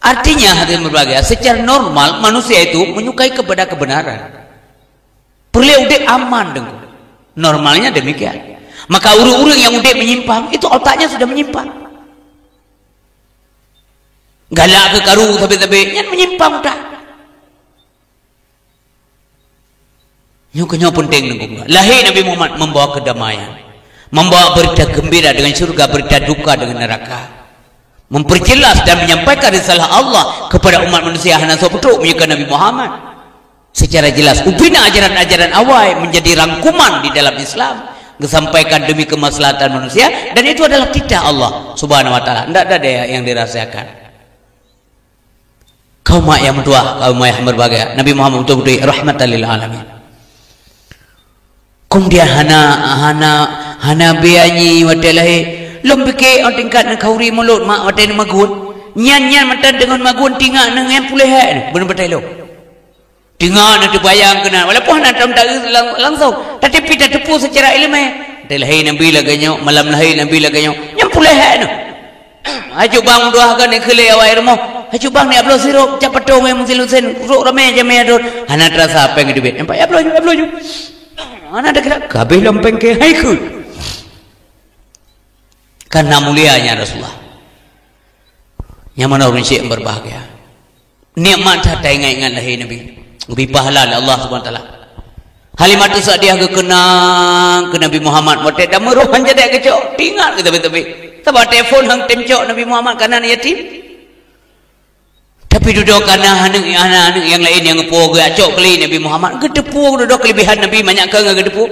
Artinya hadirin berbahagia secara normal manusia itu menyukai kepada kebenaran. Perlu udah aman dengan normalnya demikian. Maka orang-orang yang udah menyimpang itu otaknya sudah menyimpang. Galak ke karu tapi yang menyimpang dah. Nyukunya penting nengku. Lahir Nabi Muhammad membawa kedamaian, membawa berita gembira dengan surga, berita duka dengan neraka, memperjelas dan menyampaikan risalah Allah kepada umat manusia. Hana betul menyukai Nabi Muhammad secara jelas. Ubina ajaran-ajaran awal menjadi rangkuman di dalam Islam, disampaikan demi kemaslahatan manusia, dan itu adalah titah Allah Subhanahu wa taala. Tidak ada yang dirasakan. Kaum yang berdoa, kaum yang berbahagia. Nabi Muhammad betul-betul rahmatan lil alamin. Kemudian hana bianyi wadalahi lombike on tingkat nak kauri mulut mak wadan magun nyan mata dengan magun tinggal nang yang pulih benar-benar lo. Tinggal nak bayang kena walaupun nak langsung tapi tidak tepu secara ilmiah. Lahir Nabi laganya malam lahir Nabi laganya yang pulih no. Haju bang doakan ni kele awak irmo. Haju bang ni ablo sirup cepat dong yang silusen ruk ramai jam adon. Hana terasa apa yang dibet. Nampak ablo ju. Hana ada kira kabeh lempeng ke haiku. Karena mulianya Rasulullah. Yang mana orang syekh berbahagia. Nikmat tak ingat lahir Nabi. Lebih pahala Allah Subhanahu wa taala. Halimah tu saat dia kenang ke Nabi Muhammad, motek dah meruhan jadi kecok, tinggal kita betul. Sebab telefon hang temcok Nabi Muhammad kanan yatim. Tapi duduk kanan anak yang lain yang ngepo ke acok kali Nabi Muhammad, gedepu duduk kelebihan Nabi banyak ke gedepu.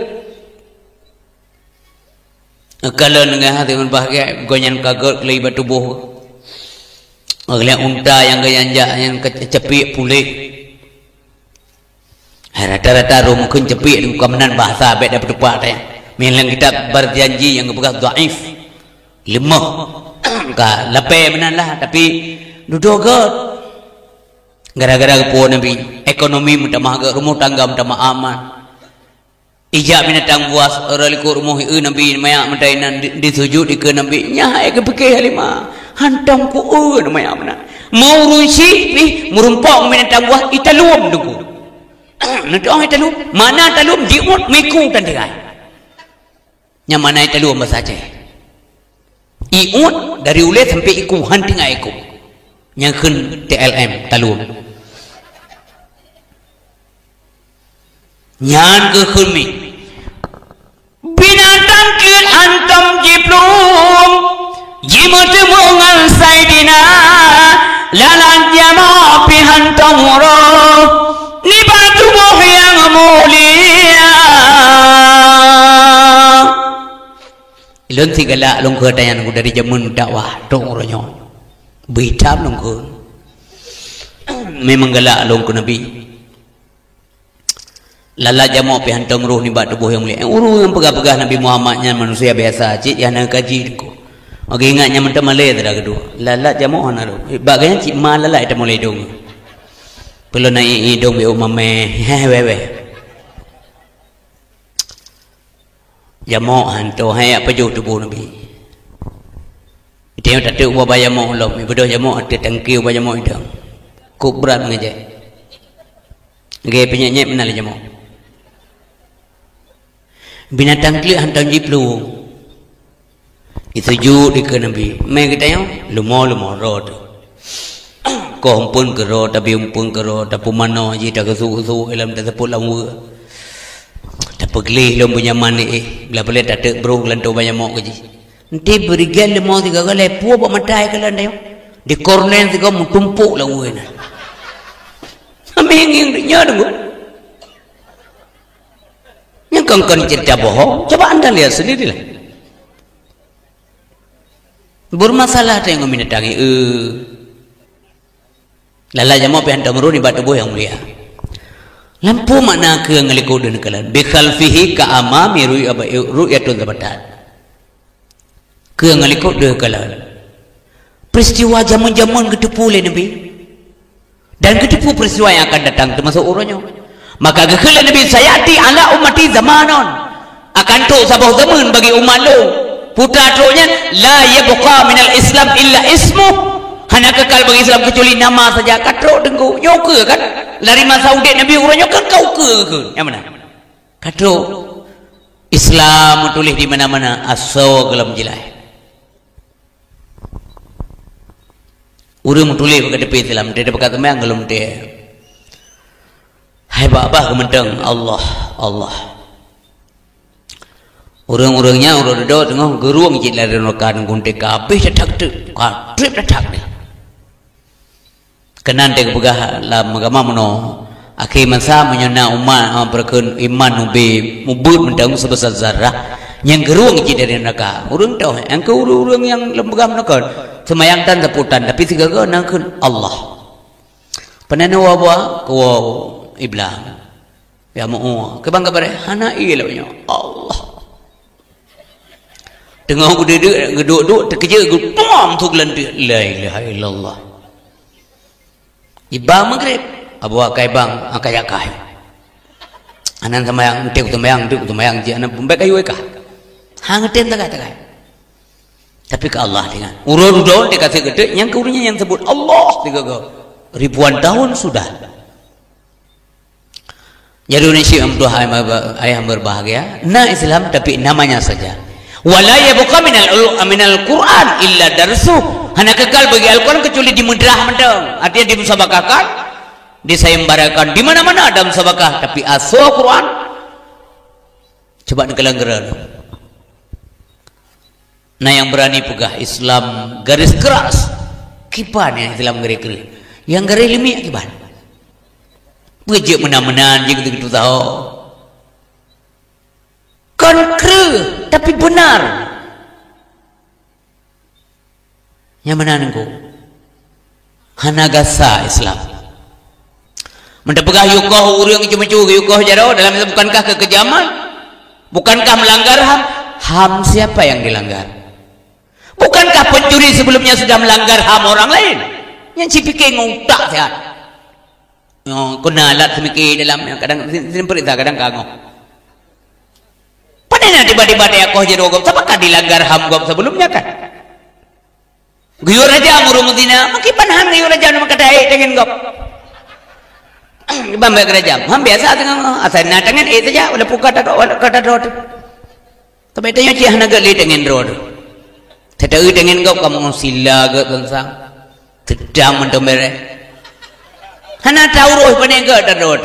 Kalau dengan hati bahagia, gonyan kagot kali batu boh. Agak unta yang gayanjak yang kecepik pulih. Rata-rata rumah kun cepik dengan kemenan bahasa beda berdepak teh. Memang kita berjanji yang bekas dhaif. Lemah. Ka lepe menan lah tapi duduk ke gara-gara kepo Nabi ekonomi mudah mahga rumah tangga mudah aman. Ijak binatang buas oraliku rumah Nabi maya mentainan disujud di ke Nabi nya ke fikir Halimah hantam ku maya mana. Mau runsi ni merumpok binatang buas italum duku. Nanti orang itu mana talum diut miku dan dirai. Yang mana itu talum bahasa Aceh. Iut dari ulet sampai iku hunting iku. Yang kun TLM talum. Nyan ke khulmi. Binatang kin antam jiplum. Jimut mungal saidina. Lalan jama pihantam roh. Ni batu moh yang mulia. Ilun tigala long ke dayan dari jamun dakwah dong orangnya. Bitam long ke. Memang galak long ke Nabi. Lala jamu pi hantam roh ni batu moh yang mulia. Urus yang pegah-pegah Nabi Muhammadnya manusia biasa. Cik yang nak kaji ko. Oke ingatnya mentah malai dah kedua. Lala jamu hana roh. Bagainya cik malala itu mulai dong. Perlu naik hidung be umame wewe jamu hantu hai apa jo tubuh Nabi dia tak tahu apa jamu lo bedo jamu ada tangki apa jamu itu kubrat mengaje gaya penyanyi mana le jamu binatang kli hantu jiplu itu ju di ke Nabi mai kita yang lumo rod ko pun kero tapi pun kero tapi mano ji tak kesu dalam tak sepul lamu tak pegli lom punya mani bila boleh tak bro lan to banyak mo ji nanti berigal mo tiga kali pu apa matai kala ndayo di kornen tiga mutumpuk lamu na aming nya dengo yang kangkan cerita bohong coba anda lihat sendirilah bermasalah tengok minatangi lala jamu pe hantam ro ni batu boh yang mulia. Lampu makna ke ngaliku dan kalan. Bi khalfihi ka amami ru'yatun zabatat. Ke ngaliku de kalan. Peristiwa zaman-zaman kedepu le Nabi. Dan kedepu peristiwa yang akan datang termasuk urangnya. Maka gekala Nabi sayati ala ummati zamanon. Akan tu sabah zaman bagi umat lo. Putra tronya la yabqa minal Islam illa ismu. Hanya kekal bagi Islam kecuali nama saja. Katrok dengku nyoke kan dari masa udik Nabi urangnya kan kau ke yang mana katrok Islam tulis di mana-mana aso gelam jilai. Urang tulis kat tepi Islam, dia berkata memang gelam dia. Hai babah kementeng Allah. Urang-urangnya urang do tengah geruang jilai rekan gunte kabeh cetak tu. Kadrip cetak ni. Kenan dia begah la magama mono. Akhir masa menyana umat berken iman ubi mubut mendang sebesar zarah yang geruang dari neraka. Urang tahu yang ke urang yang lembagam neraka semayang dan seputan tapi tiga ke nakun Allah. Penana wawa ko iblang. Ya mau ke bangga bare hana ilahnya Allah. Tengah geduk terkejut gupam tu gelantik la ilaha illallah. Iba maghrib abu akai bang akai anan semayang tek semayang ji anan pembe kayu ka hang ten tagay tapi ke Allah dengan urut do dia kasih gede yang keurutnya yang sebut Allah tiga ribuan tahun sudah. Jadi Indonesia ayah berbahagia na Islam tapi namanya saja wala yabqa minal Quran illa darsuh hanya kekal bagi Al-Quran kecuali di mudrah mendang artinya dimusabakakan disayembarakan di mana-mana ada musabakah tapi asal Quran coba kelanggaran. Nah yang berani pegah Islam garis keras kipan yang Islam garis yang garis limi kipan wajib menang-menang je gitu tahu konkret tapi benar yang menang ku hanagasa Islam mendapatkan yukoh urang cuma-cuma yukoh jaro dalam bukankah kekejaman, bukankah melanggar ham siapa yang dilanggar, bukankah pencuri sebelumnya sudah melanggar ham orang lain yang cipike ngutak sehat kunalat semiki dalam kadang perintah kadang kangok padahal tiba-tiba dia koh jaro gop apakah dilanggar ham gop sebelumnya kan guyur aja ngurung dina makipan ham guyur aja nama kadai dengan gop bamba kerajaan ham biasa tengah asal natangan itu saja wala kata road tapi tanya cih naga li dengan road tetapi dengan kau kamu sila ke tensang sedang mendomere hana tahu roh penega dan road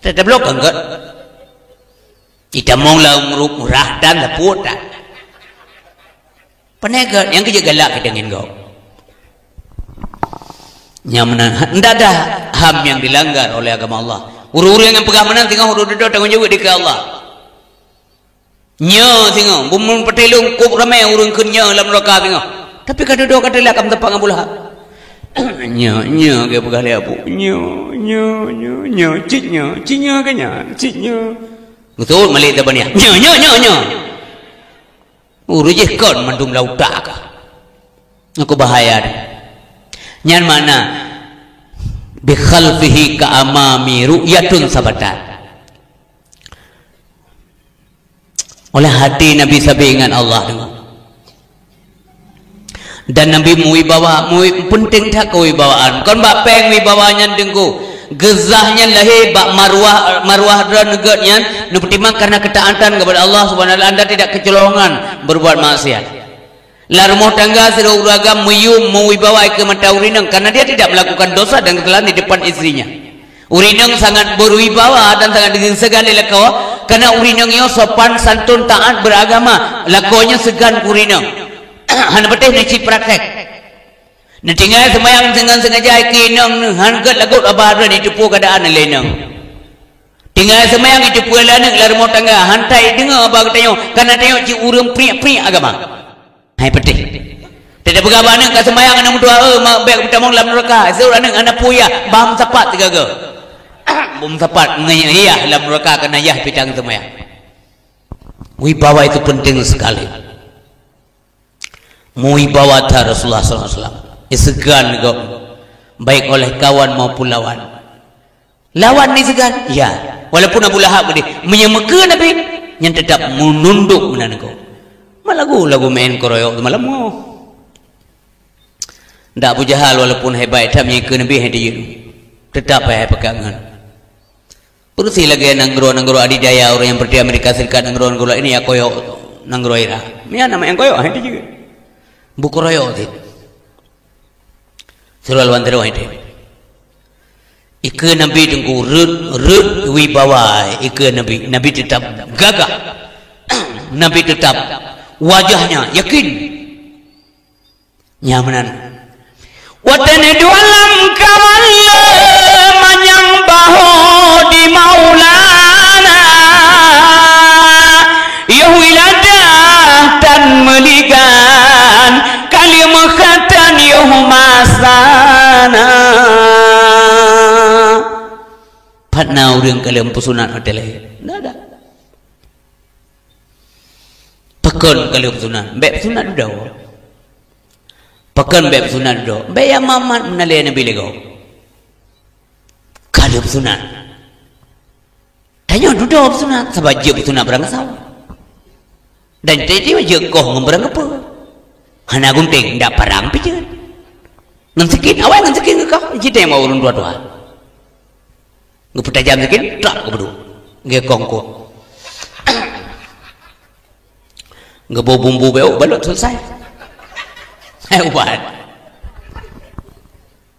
tetap blok enggak kita mau lah murah dan leput penega yang kerja galak dengan kau nyaman tidak ada ham yang dilanggar oleh agama Allah. Urang-urang yang pegang menang tengok urut duduk tanggung jawab di Allah. Nya tengok bumun petelung kup ramai urang kenya dalam neraka tengok. Tapi kada duduk kada lakam tepak ngabulah. Nya ke pegang le abu. Nya ciknya kanya ciknya. Betul malih tabania. Nya. Urut je kon mandum lautak. Aku bahaya dah. Nyan mana bi khalfihi ka amami ru'yatun sabatan oleh hati Nabi sabingan Allah dan Nabi muwibawa penting tak kewibawaan kon bak peng wibawanya dengku gezahnya lahir bak marwah negatnya nu pertimang karena ketaatan kepada Allah Subhanahu wa taala anda tidak kecolongan berbuat maksiat. La rumah tangga sira uragam mewibawai ke mata urinang karena dia tidak melakukan dosa dan kesalahan di depan istrinya. Urinang sangat berwibawa dan sangat segan lakau karena urinangnya sopan santun taat beragama lakonya segan urinang. Han betih ni praktek. Ni tinggal semayang dengan sengaja kinang hangat lagut abah ni tupu keadaan lenang. Tinggal semayang itu pualan la rumah tangga hantai dengar abah tanya karena tengok ci urang pri agama. Hai petih. Tidak bergaban nak semayang anak doa mak baik pertama dalam neraka. Zul anak puya bam tepat tiga ke. Bam tepat ngayah dalam neraka kena yah pitang semayang. Wibawa itu penting sekali. Wibawa ta Rasulullah sallallahu alaihi wasallam. Segan kau baik oleh kawan maupun lawan. Lawan ni segan? Ya. Walaupun Abu Lahab ni menyemeka Nabi yang tetap menunduk menan kau. Lagu main koroyok malam mau. Ndak Abu Jahal walaupun hebat tapi ke Nabi hadiah tetap payah pegangan. Perusi lagi nanggro adidaya orang yang pergi Amerika Serikat nanggro ini ya koyo nanggro ira. Mian nama yang koyo itu juga. Buku royo itu. Surah Al-Wantero itu. Ika Nabi tengku rut wibawa ika Nabi tetap gagah. Nabi tetap wajahnya yakin nyamanan. Watane dualam kamal manyang baho di maulana yawiladah dan meligan kalimatan yuhmasana patna urang kalim pusunan hotel nada pekon kalim pusunan be pusunan daw pekon be pusunan daw be ya mamat menale nabi lego kalim pusunan tanya duduk pusunan sabajib pusunan berangkasau dan tadi wajib koh ngemberang apa hana gunting ndak parang pijeun ngan sikit awal ngan sikit kau jite mau urun dua ngeputajam sikit tak kebedu ngekong ko ngebo bumbu beo balot selesai ubat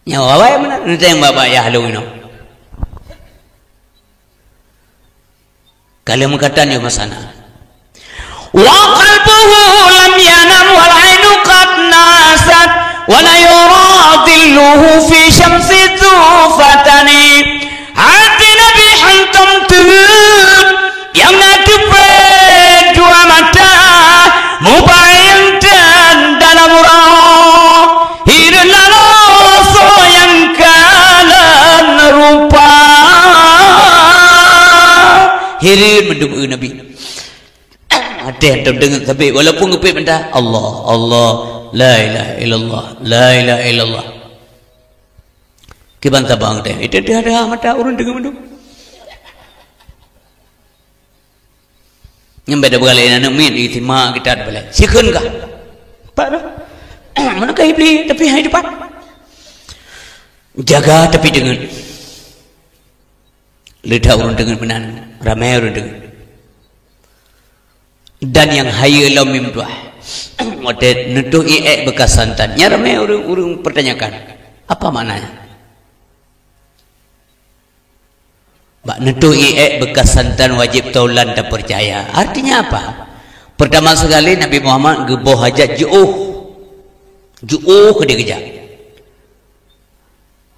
nyawa wae mana nanti yang bapak ya halu ino kalau mengatakan yo masana wa qalbuhu lam yanam wal ainu qad nasat wa la yuradilluhu fi syamsi tufatani hati Nabi hantam turun yang ngadu dua mata mubayin dan dalam roh hidup lalu yang kalan rupa hidup mendukung Nabi ada yang terdengar tapi walaupun ngepit benda Allah la ilaha illallah la ilaha illallah kiban tabang teh itu dia ada mata urun dengan mendung nyambe da bagale na min itima kita ada balai sikeun kah pak mana kah iblis tapi hai depan jaga tapi dengan lidah urun dengan benan ramai urun dengan dan yang hayu lamim tuah wate nutu ie bekas santan nya ramai urun pertanyakan apa maknanya Mbak netu ie bekas santan wajib taulan dan percaya. Artinya apa? Pertama sekali Nabi Muhammad geboh hajat ju'uh ke dia kejap.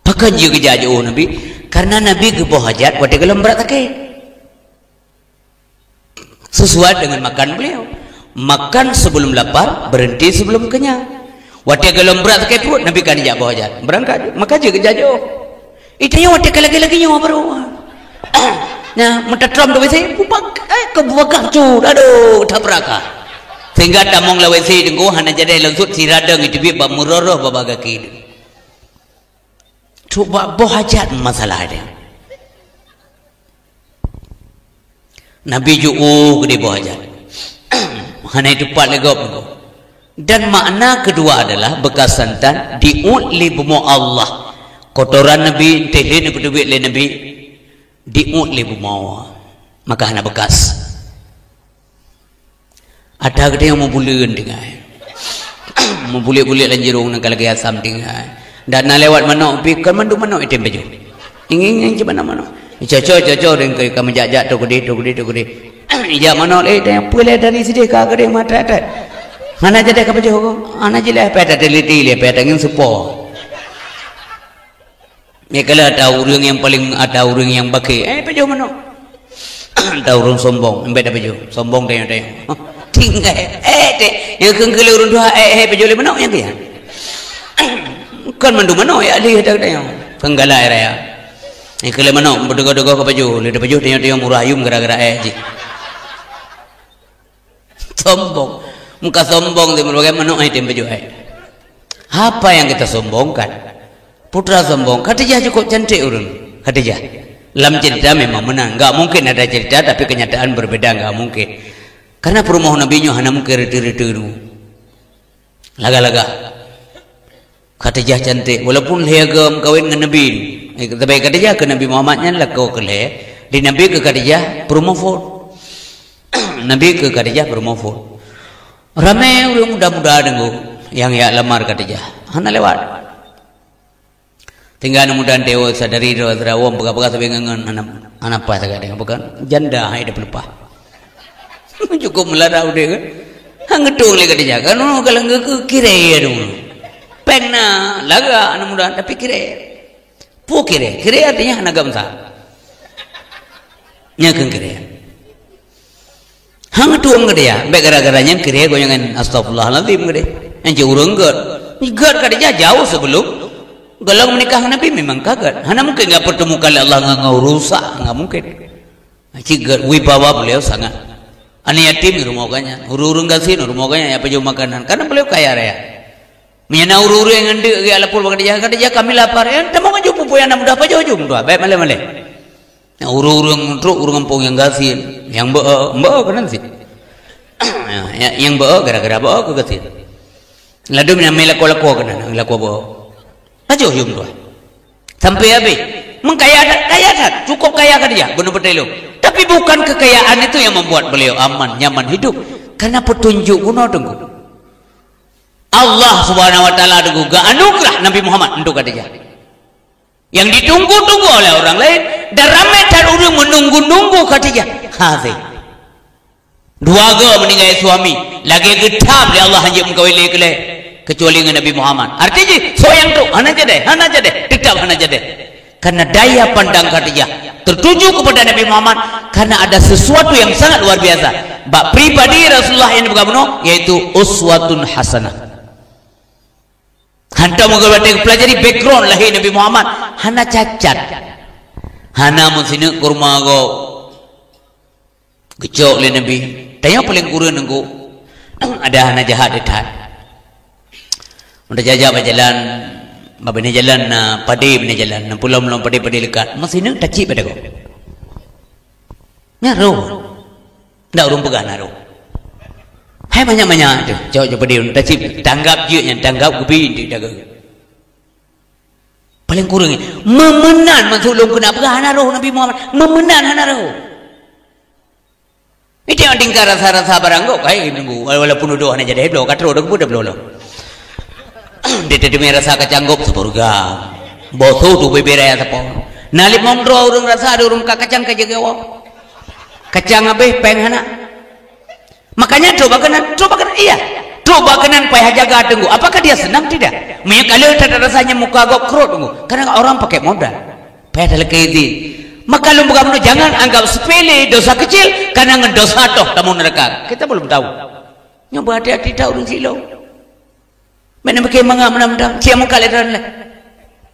Pakai dia kejap ju'uh Nabi karena Nabi geboh hajat pada gelam berat take. Sesuai dengan makan beliau. Makan sebelum lapar, berhenti sebelum kenyang. Wadai gelam berat take perut Nabi kan dia boh hajat. Berangkat maka dia kejap ju'uh. Itu yang wadai lagi-lagi nyawa baru. Nah, mentetram tu wesi, bupak, kebukak cur, aduh, tabraka. Sehingga tamong la wesi dengku hana jadi langsut si radang itu bi ba muroroh ba bagaki. Coba boh hajat masalah dia. Nabi ju'u gede boh hajat. Hana itu pat legop dengku. Dan makna kedua adalah bekas santan diuli bumu Allah. Kotoran Nabi, telin duit le Nabi. Diut lebu mawa maka hana bekas ada gede yang membulian dengan membulik-bulik lanjirung nak lagi asam dengan dan nak lewat mana pikir mandu mana itu baju ingin cuba mana cocok dengan kamu jajak tu gede ija mana yang pulih dari sini kah gede mata mana jadi kau baju mana jadi apa ada teliti apa ingin support. Ya kalau ada orang yang paling ada orang yang pakai baju mana? Ada orang sombong, beda baju sombong dia tinggal deh yang kengkeli orang dua baju le mana yang dia? Kan mandu mana ya dia ada yang kenggala ya. Yang kele mana berdoga-doga ke baju, le baju dia murayum gara-gara ji. Sombong, muka sombong dia bagaimana item baju Apa yang kita sombongkan? Putra sombong, Khadijah cukup cantik urun. Khadijah, dalam cerita memang menang. Enggak mungkin ada cerita, tapi kenyataan berbeda. Enggak mungkin. Karena perumahan Nabi hanya mungkin reti-reti laga-laga. Khadijah cantik, walaupun legam kawin dengan Nabi. Tapi Khadijah ke Nabi Muhammadnya lah kau kelih. Di Nabi ke Khadijah promofor. Nabi ke Khadijah promofor. Ramai orang muda-muda dengu yang ya lamar Khadijah. Hana lewat. Tinggal muda dewa sadari rawam bekas bengangan anak apa sagala dengan bukan janda hai dah pelepah. Cukup melarau dia kan. Hang gedung le Khadijah kan kalau ke kire dong. Pengna laga anak muda tapi kire. Pu kire artinya anak gamsa. Nyakan kire. Hang tuang Khadijah, baik gara-garanya kire goyangan astagfirullahaladzim gede. Yang jauh renggat. Gat Khadijah jauh sebelum galang menikah Nabi memang kaget. Hana mungkin enggak pertemukan Allah ngau rusak, enggak mungkin. Cigat wibawa beliau sangat. Ani yatim rumahnya, ururung gasin rumahnya ya pejuang makanan karena beliau kaya raya. Menyana ururu yang ande ge alapur Khadijah kami lapar. Ya temu kan jupu poyan mudah apa jauh mudah. Baik male-male. Nah ururu yang truk urung kampung yang gasin, yang mbok kan sih. Yang mbok gara-gara mbok ke gasin. Lalu menyamela kolako kan, lako mbok. Ajo yum doa. Sampai habis. Kaya cukup kaya kan dia, benar betul. Tapi bukan kekayaan itu yang membuat beliau aman, nyaman hidup. Karena petunjuk kuno tunggu. Allah Subhanahu wa taala tunggu ga anugerah Nabi Muhammad untuk Khadijah. Yang ditunggu-tunggu oleh orang lain dan ramai dan orang menunggu-nunggu Khadijah. Hazi. Dua go meninggal suami, lagi getam dia Allah hanya mengkawin kele. Kecuali dengan Nabi Muhammad. Artinya soyang tu hana jadi tetap hana jadi. Karena daya pandang Khadijah tertuju kepada Nabi Muhammad karena ada sesuatu yang sangat luar biasa. Bak pribadi Rasulullah yang berkabuno yaitu uswatun hasanah. Hantar mengerti pelajari background lahir Nabi Muhammad. Hana cacat. Hana musinu kurma go gecok le Nabi. Tanya paling kurang nunggu ada hana jahat dekat. Udah jajah berjalan, babane jalan na padi bene jalan, na pulau-pulau padi-padi lekat. Masih nak taci pada kau. Ngaruh. Ndak urung pegang ngaruh. Hai banyak-banyak tu. Jauh-jauh padi taci tanggap je yang tanggap gubi di dagang. Paling kurang ni memenan masuk ulung kena pegang ngaruh Nabi Muhammad. Memenan ngaruh. Itu yang tingkar rasa-rasa barang kau kai nunggu walaupun udah hanya jadi blow katro dah budak blow. Dia tidak rasa kecanggup seburga bosu tu beberaya sepo nalip mongdro urung rasa ada urung kacang kajegawa kacang abeh penghana makanya coba kenan iya coba kenan payah jaga tunggu apakah dia senang tidak punya kalau ada rasanya muka gok kerut tunggu karena orang pakai modal payah dalam keidi maka lu bukan jangan anggap sepele dosa kecil karena ngedosa toh tamu neraka kita belum tahu nyoba hati-hati tahu urung silo mana pakai mangga menam-menam siapa muka ledan lah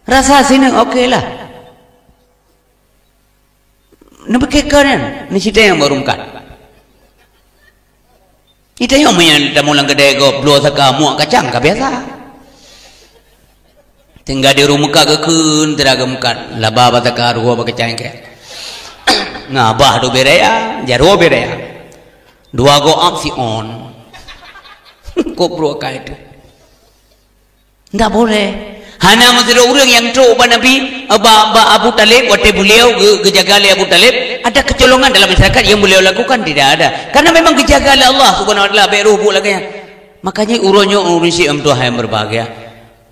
rasa sini okey lah nak pakai kanan ni cerita yang baru kan kita yang main dah mulang kedai go blow saka muak kacang ka biasa tinggal di rumah ka keun teraga muka laba bataka ruwa bakacang ke ngabah do beraya jaro beraya dua go up si on ko bro ka itu tidak boleh. Hana masih orang yang coba Nabi Abu Talib, waktu beliau kejaga oleh Abu Talib, ada kecolongan dalam masyarakat yang beliau lakukan tidak ada. Karena memang kejaga oleh Allah Subhanahu Wa Taala berubu lagi. Makanya uronyo urisi amtuah yang berbahagia.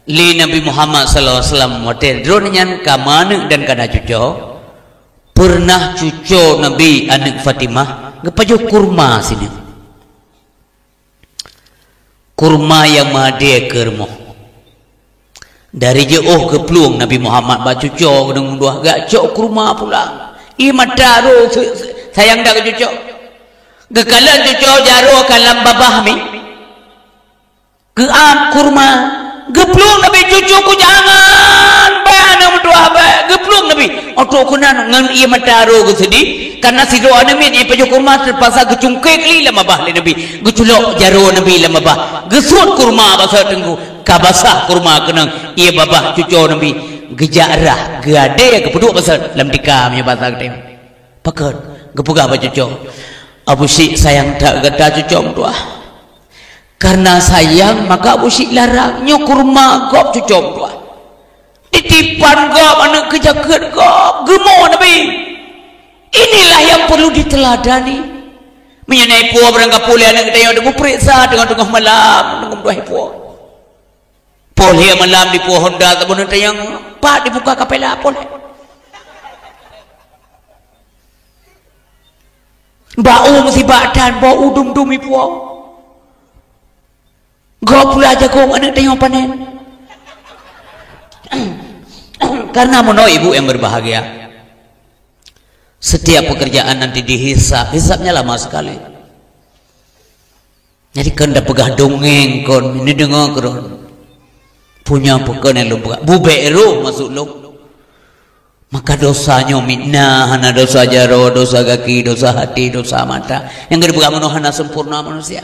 Li Nabi Muhammad Sallallahu Alaihi Wasallam waktu dronyan kamana dan kana cuco pernah cuco Nabi anak Fatimah ngepajo kurma sini. Kurma yang made kermo. Dari jauh ke peluang Nabi Muhammad baca cucuk dengan dua gak cok ke rumah pula. Mataru sayang dah ke cucuk. Gekalan cucuk jaro kalam babah mi. Geam kurma. Geplung Nabi cucukku jangan. Bana dua ba. Geplung Nabi. Oto kunan ngan ia mataru ke sedih. Karena si doa Nabi ni paju kurma terpaksa gecungkek li lama bah le Nabi. Geculok jaro Nabi lama bah. Gesut kurma bahasa tengku. Kabasah kurma kenang ia babah cucu Nabi gejarah gade kepeduk pasal dalam dikam ya bahasa gede pakat gepugah ba cucu Abu Syik sayang tak gata cucu tua karena sayang maka Abu Syik larangnya kurma gop cucu tua titipan gop anak kejaket gop gemo Nabi Inilah yang perlu diteladani. Menyenai puah berangkat pulih anak kita yang ada periksa dengan tengah malam dengan dua puah. Pulih malam di puah Honda ataupun nanti yang pak dibuka kapela pulih. Bau mesti badan, bau dum-dumi puah. Gak pula jagung anak tengok panen. Karena menurut ibu yang berbahagia, setiap pekerjaan nanti dihisap, hisapnya lama sekali. Jadi kan dah pegah dongeng kon, ini dengar kon. Punya pekan yang lupa, buberu masuk lu. Maka dosanya mitnah, hana dosa jaro, dosa kaki, dosa hati, dosa mata. Yang kedua pegang hana sempurna manusia.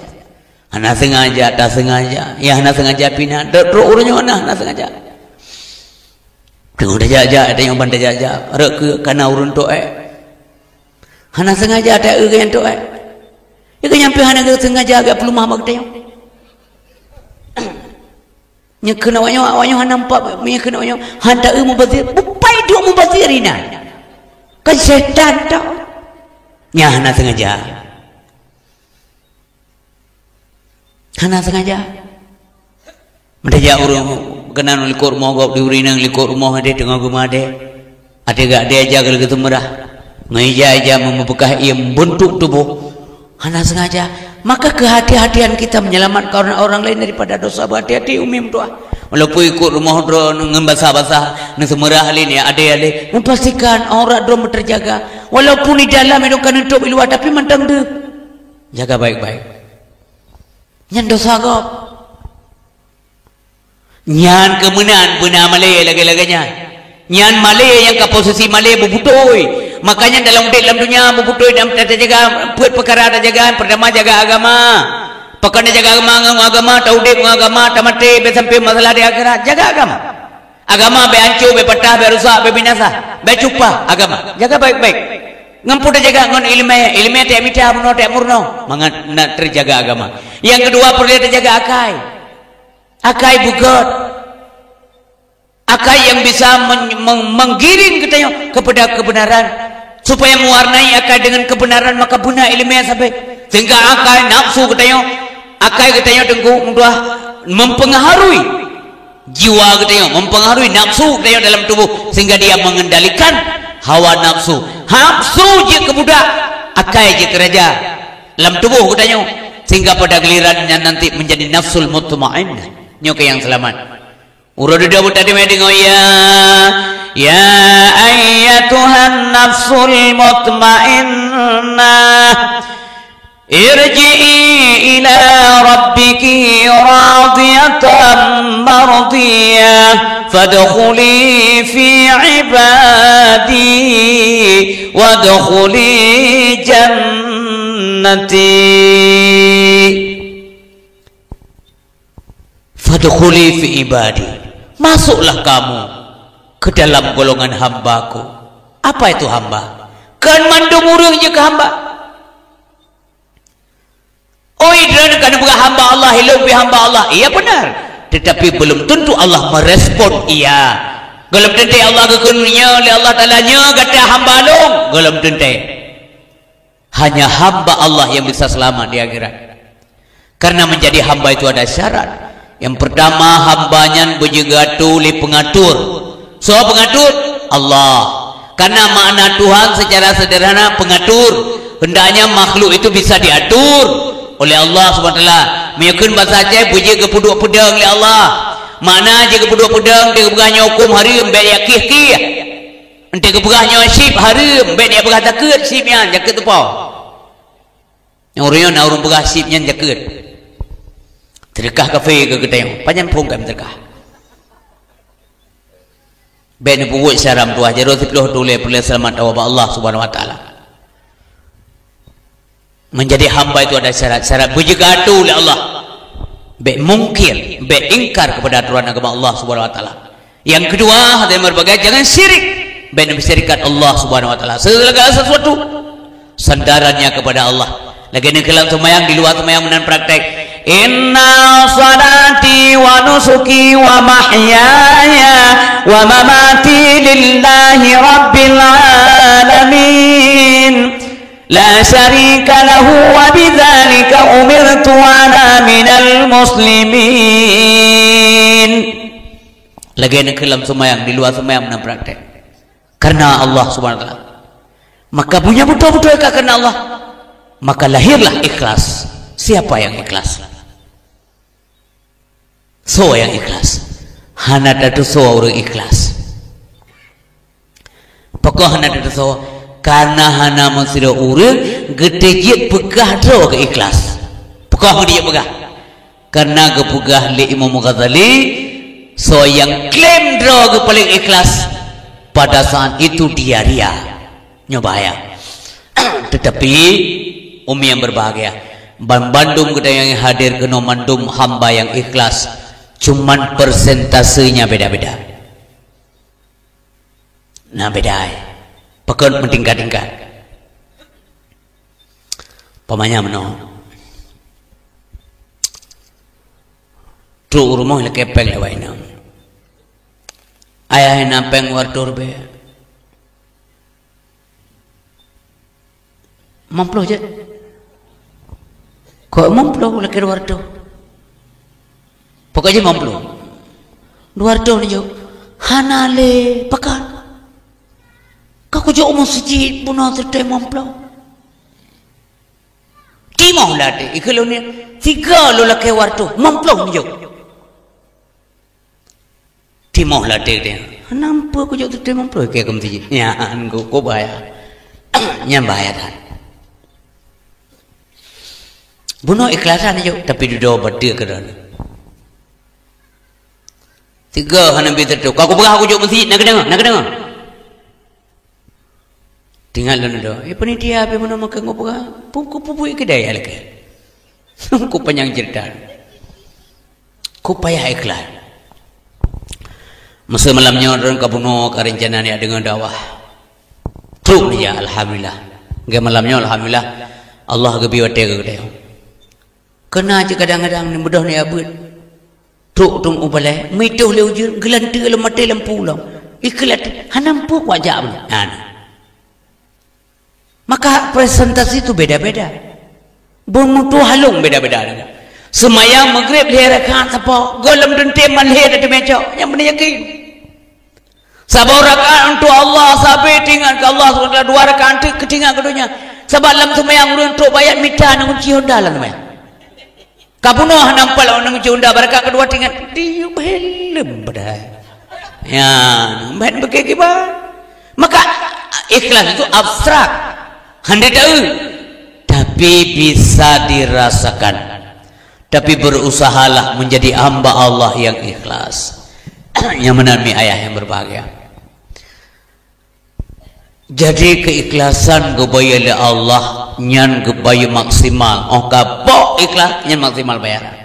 Hana sengaja, tak sengaja. Ya hana sengaja pindah, urutnya hana sengaja. Tengok dah jajak, ada yang pandai jajak. Rek ke kana urun to'ek. Hana sengaja ada yang tu eh. Ia nyampe hana sengaja agak perlu mamak dia. Nya kena wanyo hana nampak, nya kena wanyo handa mubazir. Bupai dia mubazirina. Kan setan dah. Nya hana sengaja. Hana sengaja. Mendaja urang kenan likur rumah gop diurinang likur rumah dia tengah rumah dia. Ada gak dia jaga gitu merah. Mengaja membekah ia bentuk tubuh hana sengaja. Maka kehati-hatian kita menyelamatkan orang lain daripada dosa. Berhati-hati umim doa. Walaupun ikut rumah drone ngebasah-basah nesemerah halin ya ada memastikan orang drone terjaga. Walaupun di dalam itu kan untuk di luar tapi mentang tu jaga baik-baik. Nyan dosa kau. Nyan kemenan benar Malay lagi-laginya. Nyan Malay yang ke posisi Malay berbutoi. Makanya dalam dunia berbutuh dalam tata jaga buat perkara tata jaga pertama jaga agama, perkara jaga agama tauhid agama tamate sampai masalah di akhirat jaga agama be hancur be patah be rusak be binasa be cupa agama jaga baik-baik ngampu jaga ngon ilmu tak mita murno tak murno mangat nak terjaga agama. Yang kedua perlu terjaga akai bugot akai yang bisa menggiring kita kepada kebenaran supaya mewarnai akai dengan kebenaran maka guna ilmiah sampai sehingga akai nafsu kita akai kita tengku mempengaruhi jiwa kita mempengaruhi nafsu kita dalam tubuh sehingga dia mengendalikan hawa nafsu je kebudak akai je keraja dalam tubuh kita sehingga pada gilirannya nanti menjadi nafsul mutmainnah nyoke yang selamat. Urut Dawud tadi mendengar ya ayyatuhan nafsul mutmainnah irji'i ila rabbiki radiyatan mardiyah fadkhuli fi ibadi wadkhuli jannati fadkhuli fi ibadi. Masuklah kamu ke dalam golongan hambaku. Apa itu hamba? Kan mandung urang je ke hamba. Oi dan kan bukan hamba Allah, lebih hamba Allah. Iya benar. Tetapi belum tentu Allah merespon iya. Belum tentu Allah kekurnia oleh Allah Taala nya kata hamba long. Belum tentu. Hanya hamba Allah yang bisa selamat di akhirat. Karena menjadi hamba itu ada syarat. Yang pertama hambanya berjaga tuli pengatur. So pengatur Allah. Karena makna Tuhan secara sederhana pengatur. Hendaknya makhluk itu bisa diatur oleh Allah Subhanahu wa taala. Meyakun bahasa Aceh berjaga puduk pedang oleh Allah. Makna jaga puduk pedang dia berganya hukum harim baik yakih kih. Ente berganya sip harim baik dia berkata takut sipnya jaga tepau. Yang orang orang bergah sipnya jaga. Terkah kafe ke kita panjang pun kami terkah. Ben buat syaram tuah jero sepuluh tulis perlu selamat Allah Subhanahu wa taala. Menjadi hamba itu ada syarat-syarat berjaga oleh Allah. Be mungkir, be ingkar kepada aturan agama Allah Subhanahu wa taala. Yang kedua, hati berbagai jangan syirik. Be mensyirikkan Allah Subhanahu wa taala. Segala sesuatu sandarannya kepada Allah. Lagi ni kelam semayang di luar semayang menan praktek. Inna salati wa nusuki wa mahyaya wa mamati lillahi rabbil alamin لا شريك له وبذلك أمرت وأنا من المسلمين. Lagi nak dalam semayang, di luar semayang nak praktek karena Allah subhanahu wa ta'ala, maka punya betul-betul karena Allah, maka lahirlah ikhlas. Siapa yang ikhlas? So yang ikhlas hana datu so orang ikhlas. Pokok hana datu so karena hana masih orang gede pegah do ke ikhlas. Pokok dia pegah karena kepegah li Imam Ghazali. So yang klaim draw ke paling ikhlas pada saat itu dia ria nyobaya. Tetapi umi yang berbahagia, bandum kita yang hadir ke nomandum hamba yang ikhlas, cuman persentasenya beda-beda. Nah beda, pekon mentingkat-tingkat. Pamanya meno. Tu rumah le kepeng le wainam. Ayah napeng wartur be. Mamplo je. Kok mamplo le ke warto. Pokoknya mamplo. Warto ni jo. Hanale pekan. Kau jo masjid puno terte mamplo. Timah lade ikelo ni tiga lo le ke warto mamplo ni jo. Timah lah dia. Nampak aku jauh tu mampu ke kamu tiji. Ya, aku bayar. Yang bayar dah. Bunuh ikhlasan je, tapi duduk berdua kerana. Tiga hana betul tu. Aku berah aku jauh masjid nak dengar, nak dengar. Tinggal lalu dah. Penitia apa mana makan aku berah? Pupu kedai lagi. Aku panjang cerita. Aku payah ikhlas. Masa malamnya orang kabuno karencana ni dengan dakwah. Truk ni ya alhamdulillah. Ge malamnya alhamdulillah Allah gebi wate ke dia. Kena je kadang-kadang ni mudah ni abut. Truk tung ubale, mituh le ujur gelante le mate lampu lam. Iklat hanampu wajah ni. Maka presentasi itu beda-beda. Bon tu halung beda-beda. Semayang maghrib leher rakaat apa? Golem dente man leher di meja. Yang benar yakin. Sabar rakaat untuk Allah, sabar tinggal ke Allah SWT 2 rakaat ketinggal ke dunia. Sebab dalam semayang untuk bayar mita nang kunci Honda lah semayang. Kapunoh nampak lah nang kunci Honda rakaat kedua tinggal diu helm badai. Ya, main begitu. Maka ikhlas itu abstrak. Hande tahu. Tapi bisa dirasakan. Tapi berusahalah menjadi hamba Allah yang ikhlas. Yang menami ayah yang berbahagia. Jadi keikhlasan gebaya oleh Allah nyan gebaya maksimal. Oh kapok ikhlas nyan maksimal bayaran.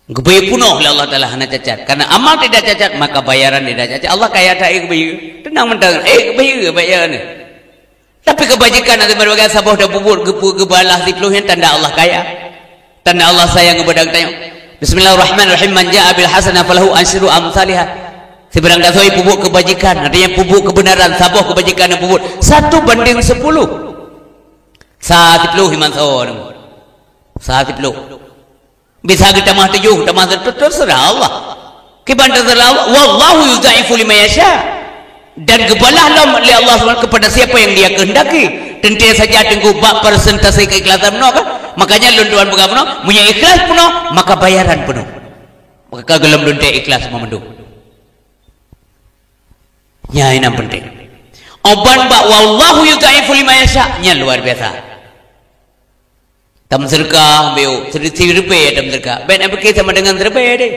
Gebaya punuh oleh Allah Taala hana cacat. Karena amal tidak cacat maka bayaran tidak cacat. Allah kaya tak gebaya. Tenang mentang. Gebaya bayaran ni. Tapi kebajikan ada berbagai sabah dan bubur gebalah dipluhin tanda Allah kaya. Tanda Allah sayang kepada kita. Bismillahirrahmanirrahim. Man ja'a bil hasanah falahu asyru amsalihah. Seberang kasoi pupuk kebajikan, artinya pupuk kebenaran, sabah kebajikan dan pupuk 1:10. Saat dipluh iman sawar. Saat dipluh. Bisa kita mah 7, tambah terserah Allah. Kiban terserah Allah. Wallahu yudha'ifu liman yasha'. Dan gebalah oleh Allah SWT kepada siapa yang dia kehendaki. Tentu saja tunggu bab persentase keikhlasan penuh kan. Makanya lunduan pegang penuh, punya ikhlas penuh, maka bayaran penuh. Maka gelem lunte ikhlas memendu. Nya ini penting. Oban bak wallahu yudha'ifu liman yasha'. Nya luar biasa. Tam sedekah beu, sedikit rupiah tam sedekah. Ben apa sama dengan rupiah deh.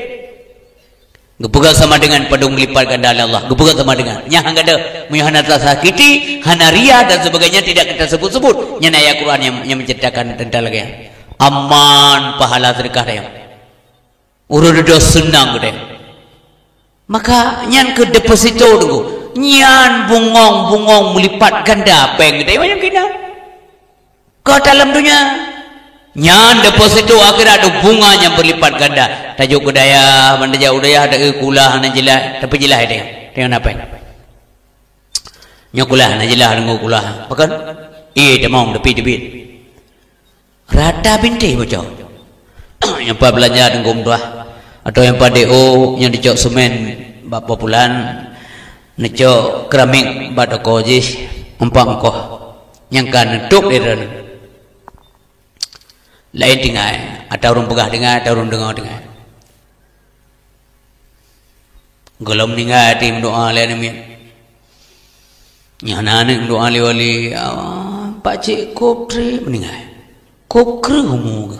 Gepuga sama dengan padung lipat ganda Allah. Gepuga sama dengan. Nya hang ada muhana sakiti, hana ria dan sebagainya tidak kita sebut-sebut. Nya ayat Quran yang menceritakan tentang lagi. Aman pahala sedekah dia. Urut dos senang gede. Maka nyan ke deposito dulu. Nyan bungong melipat ganda peng gede macam kita. Ke dalam dunia nyan deposito akhirnya ada bunga yang berlipat ganda. Tajuk budaya mandaya udaya ada kulah hana jelas tapi jelas dia dengan apa nyokulah najilah ngukulah pakan demong depi rata binti bocah yang pa belanja dengkum tuah atau yang pa DO yang dicok semen bapa bulan necok keramik badako jis umpang ko yang kan duk diren lain dengai ada orang pegah dengai ada orang dengar dengai golom dengai tim doa lain mi nyana ning doa wali pak cik kopri meninggal kopri humu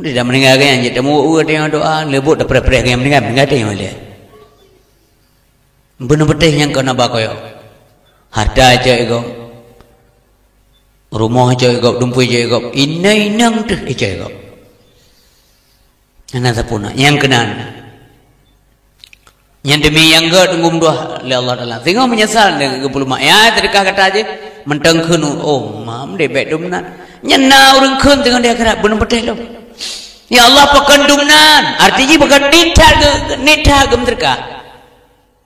dia meninggal kan jadi temu dia doa lebut dah perih yang meninggal dia boleh benar-benar yang kena bakoyo harta aja ego rumah aja ego dumpui aja ego inang tuh aja ego anak sapuna yang kenan yang demi yang gak tunggu doa oleh Allah Taala tengok menyesal dengan kepuluh mak ya terkah kata aja mentang kenu oh mam deh baik dumnan nyana orang kun tengok dia kerap benar-benar lo ya Allah pakan dumnan artinya pakan nita gem terkah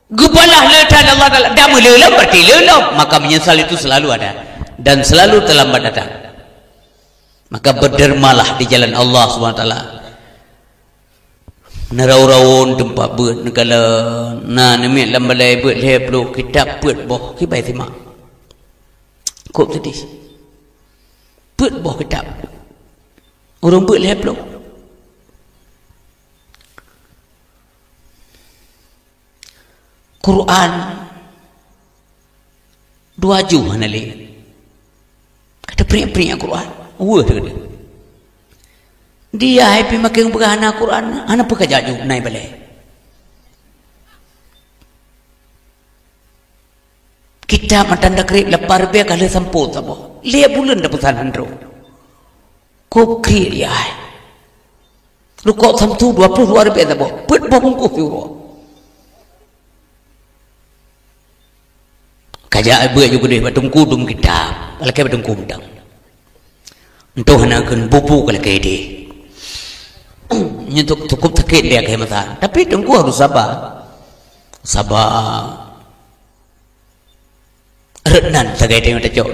gubalah letan Allah Taala dah melelam berarti lelam maka menyesal itu selalu ada dan selalu terlambat datang maka berdermalah di jalan Allah Subhanahu Wa Taala narau-rawon tempat buat negala nah nemi lambalai buat leplo kitab buat boh kibai simak kop tadi buat boh kitab orang buat leplo Quran dua juh hanali kata peri-peri Quran wah dia happy makin berhana Quran anak pekerja juga naik balai kita matanda kerip lepar biar kalau sampul sabo lihat bulan dah pesan handro kau kerip dia lu kau samtu 22 rupiah sabo put bong kau fiuro kaja ibu juga deh batung kudum kita balakai batung kudum untuk hanakan bubu kalau kede untuk cukup sakit dia kayak mata tapi tunggu harus sabar renan sebagai dia macam cok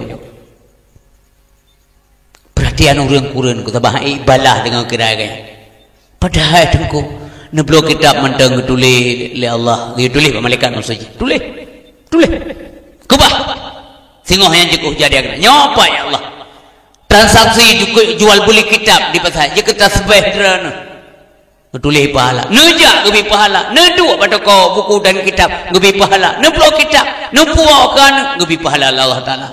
perhatian orang kurun kita bahai ibalah dengan kira kaya padahal tunggu neblok kitab mentang tulis oleh Allah dia tulis malaikat maksudnya tulis kubah singoh yang cukup jadi agak nyoba ya Allah transaksi jual beli kitab di pasar jika kita sebedran tulis pahala nejak lebih pahala neduk pada kau buku dan kitab lebih pahala neblok kitab nepuakan lebih pahala Allah Taala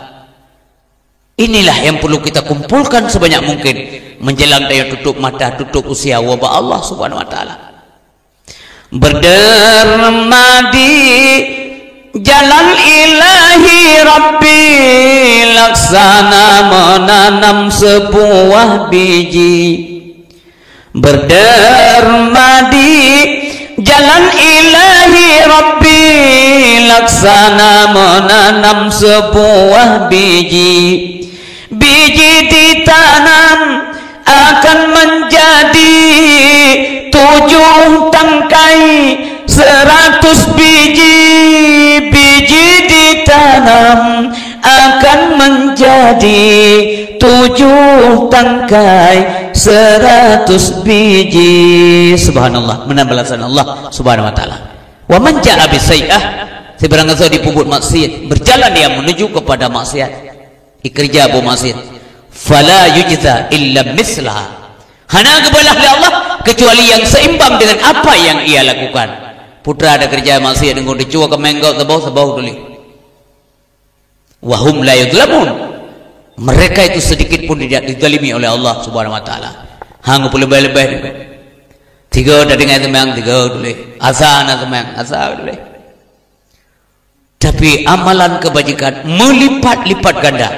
inilah yang perlu kita kumpulkan sebanyak mungkin menjelang daya tutup mata tutup usia wabah Allah Subhanahu Wa Taala berderma di jalan ilahi Rabbi laksana menanam sebuah biji berderma di jalan ilahi Rabbi laksana menanam sebuah biji ditanam akan menjadi 7 tangkai 100 biji ditanam akan menjadi 7 tangkai 100 biji subhanallah menambahkan Allah Subhanahu Wa Taala wa man ja'a bisayyi'ah sebarang kata dipuput maksiat berjalan dia menuju kepada maksiat ikerja bu maksiat fala yujza illa mislaha hana kebalah oleh Allah kecuali yang seimbang dengan apa yang ia lakukan putra ada kerja maksiat dengan dicua ke menggau sebau dulu wahum la yudlamun mereka itu sedikit pun tidak dizalimi oleh Allah Subhanahu Wa Taala hang pun lebih-lebih tiga dah dengan semang tiga dulu asa dulu tapi amalan kebajikan melipat-lipat ganda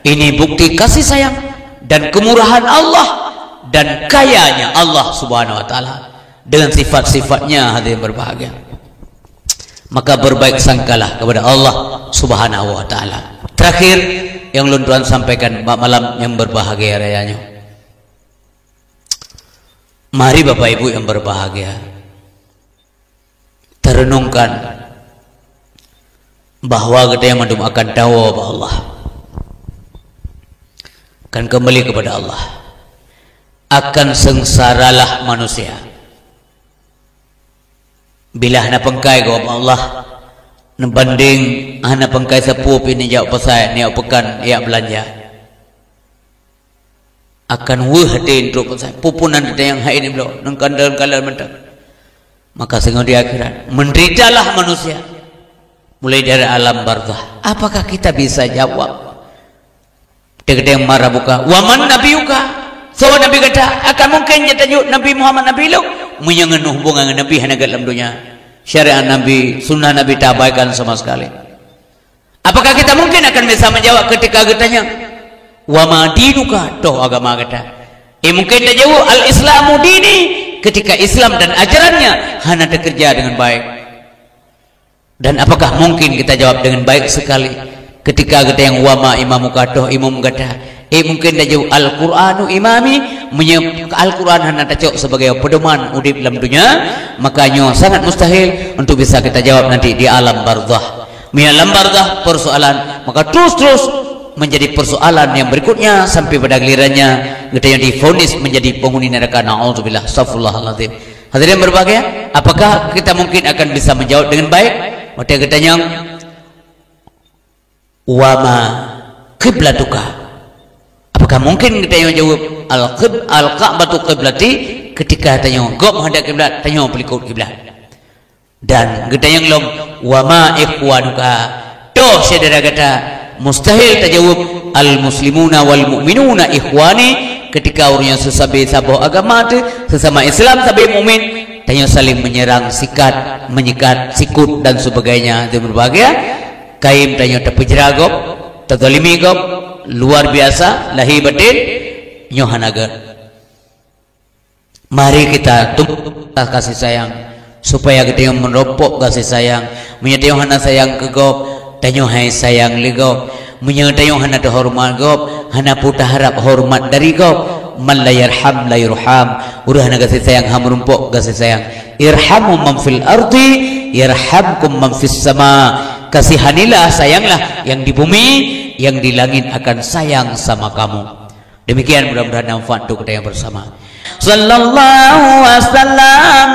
ini bukti kasih sayang dan kemurahan Allah dan kayanya Allah Subhanahu Wa Taala dengan sifat-sifatnya hadirin berbahagia maka berbaik sangkalah kepada Allah Subhanahu Wa Taala. Terakhir yang ulun tuan sampaikan malam yang berbahagia rayanya, mari Bapak Ibu yang berbahagia terenungkan bahwa kita yang mandum akan dawa bahwa Allah akan kembali kepada Allah, akan sengsaralah manusia bila hana pengkai kepada Allah nembanding hana pengkai sepup ini jauh pasai ni pekan ia belanja akan wahdain terus pasai pupunan yang hai ini belum nang kandal mentang, maka sehingga di akhirat menderitalah manusia mulai dari alam barzah. Apakah kita bisa jawab? Dia kata yang marah buka. Waman nabiyuka. So Nabi kata akan mungkin jatuh Nabi Muhammad Nabi lu menyengenuh hubungan Nabi hanya dalam dunia. Syariat Nabi, sunnah Nabi tak abaikan sama sekali. Apakah kita mungkin akan bisa menjawab ketika katanya wama dinuka? Toh agama kata. Mungkin tak jauh al-Islamu dini ketika Islam dan ajarannya hanya bekerja dengan baik. Dan apakah mungkin kita jawab dengan baik sekali ketika kita yang wama imamu katoh imam kata mungkin dah jauh Al-Quranu imami Al-Quran hanya cocok sebagai pedoman udip dalam dunia, makanya sangat mustahil untuk bisa kita jawab nanti di alam barzah. Di alam barzah persoalan, maka terus menjadi persoalan yang berikutnya sampai pada gilirannya kita yang divonis menjadi penghuni neraka. Na'udzubillah, astagfirullahaladzim. Hadirin berbahagia, apakah kita mungkin akan bisa menjawab dengan baik? Maka kita yang wama qiblatuka, apakah mungkin kita yang jawab al-Ka'batu qiblati ketika tanya gob hendak kiblat tanya pelikut kiblat. Dan kita yang lom wama ikhwanuka, toh saudara kata mustahil tajawab al-muslimuna wal mu'minuna ikhwani ketika orang yang sesama agama tu sesama Islam sahabat mukmin tanya saling menyerang, sikat, menyikat, sikut dan sebagainya. Itu berbahagia. Kaim tanya tapi jeragop, tazalimi gop, luar biasa, lahir batin, nyohanagar. Mari kita tumbuh kasih sayang supaya kita yang meropok kasih sayang. Menyata yang hana sayang ke gop, tanya hai sayang li gop. Menyata yang hana hormat gop, hana putar harap hormat dari gop. Man la yarham la yurham. Urah na kasih sayang ham rumpok kasih sayang. Irhamu man fil ardi yarhamkum man fis sama. Kasihanilah, sayanglah yang di bumi, yang di langit akan sayang sama kamu. Demikian mudah-mudahan manfaat untuk kita yang bersama. Sallallahu wasallam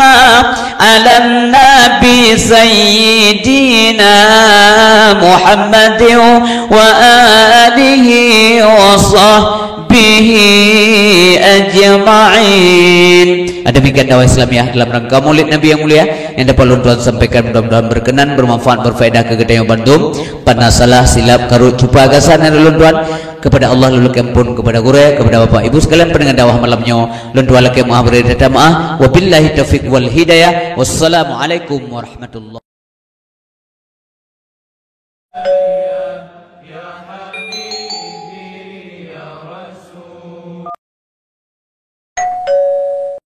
ala nabi sayyidina Muhammadin wa alihi wa sahbihi ajma'in. Demikian dakwah Islamiyah dalam rangka Maulid Nabi yang mulia yang dapat Tuhan sampaikan, mudah-mudahan berkenan, bermanfaat, berfaedah ke kita yang Bandung. Pada salah silap karut cupa agasan yang Tuhan kepada Allah luluk ampun, kepada guru, kepada bapak ibu sekalian pendengar dakwah malamnya Tuhan laki maha beri maaf. Wabillahi taufiq wal hidayah. Wassalamualaikum warahmatullahi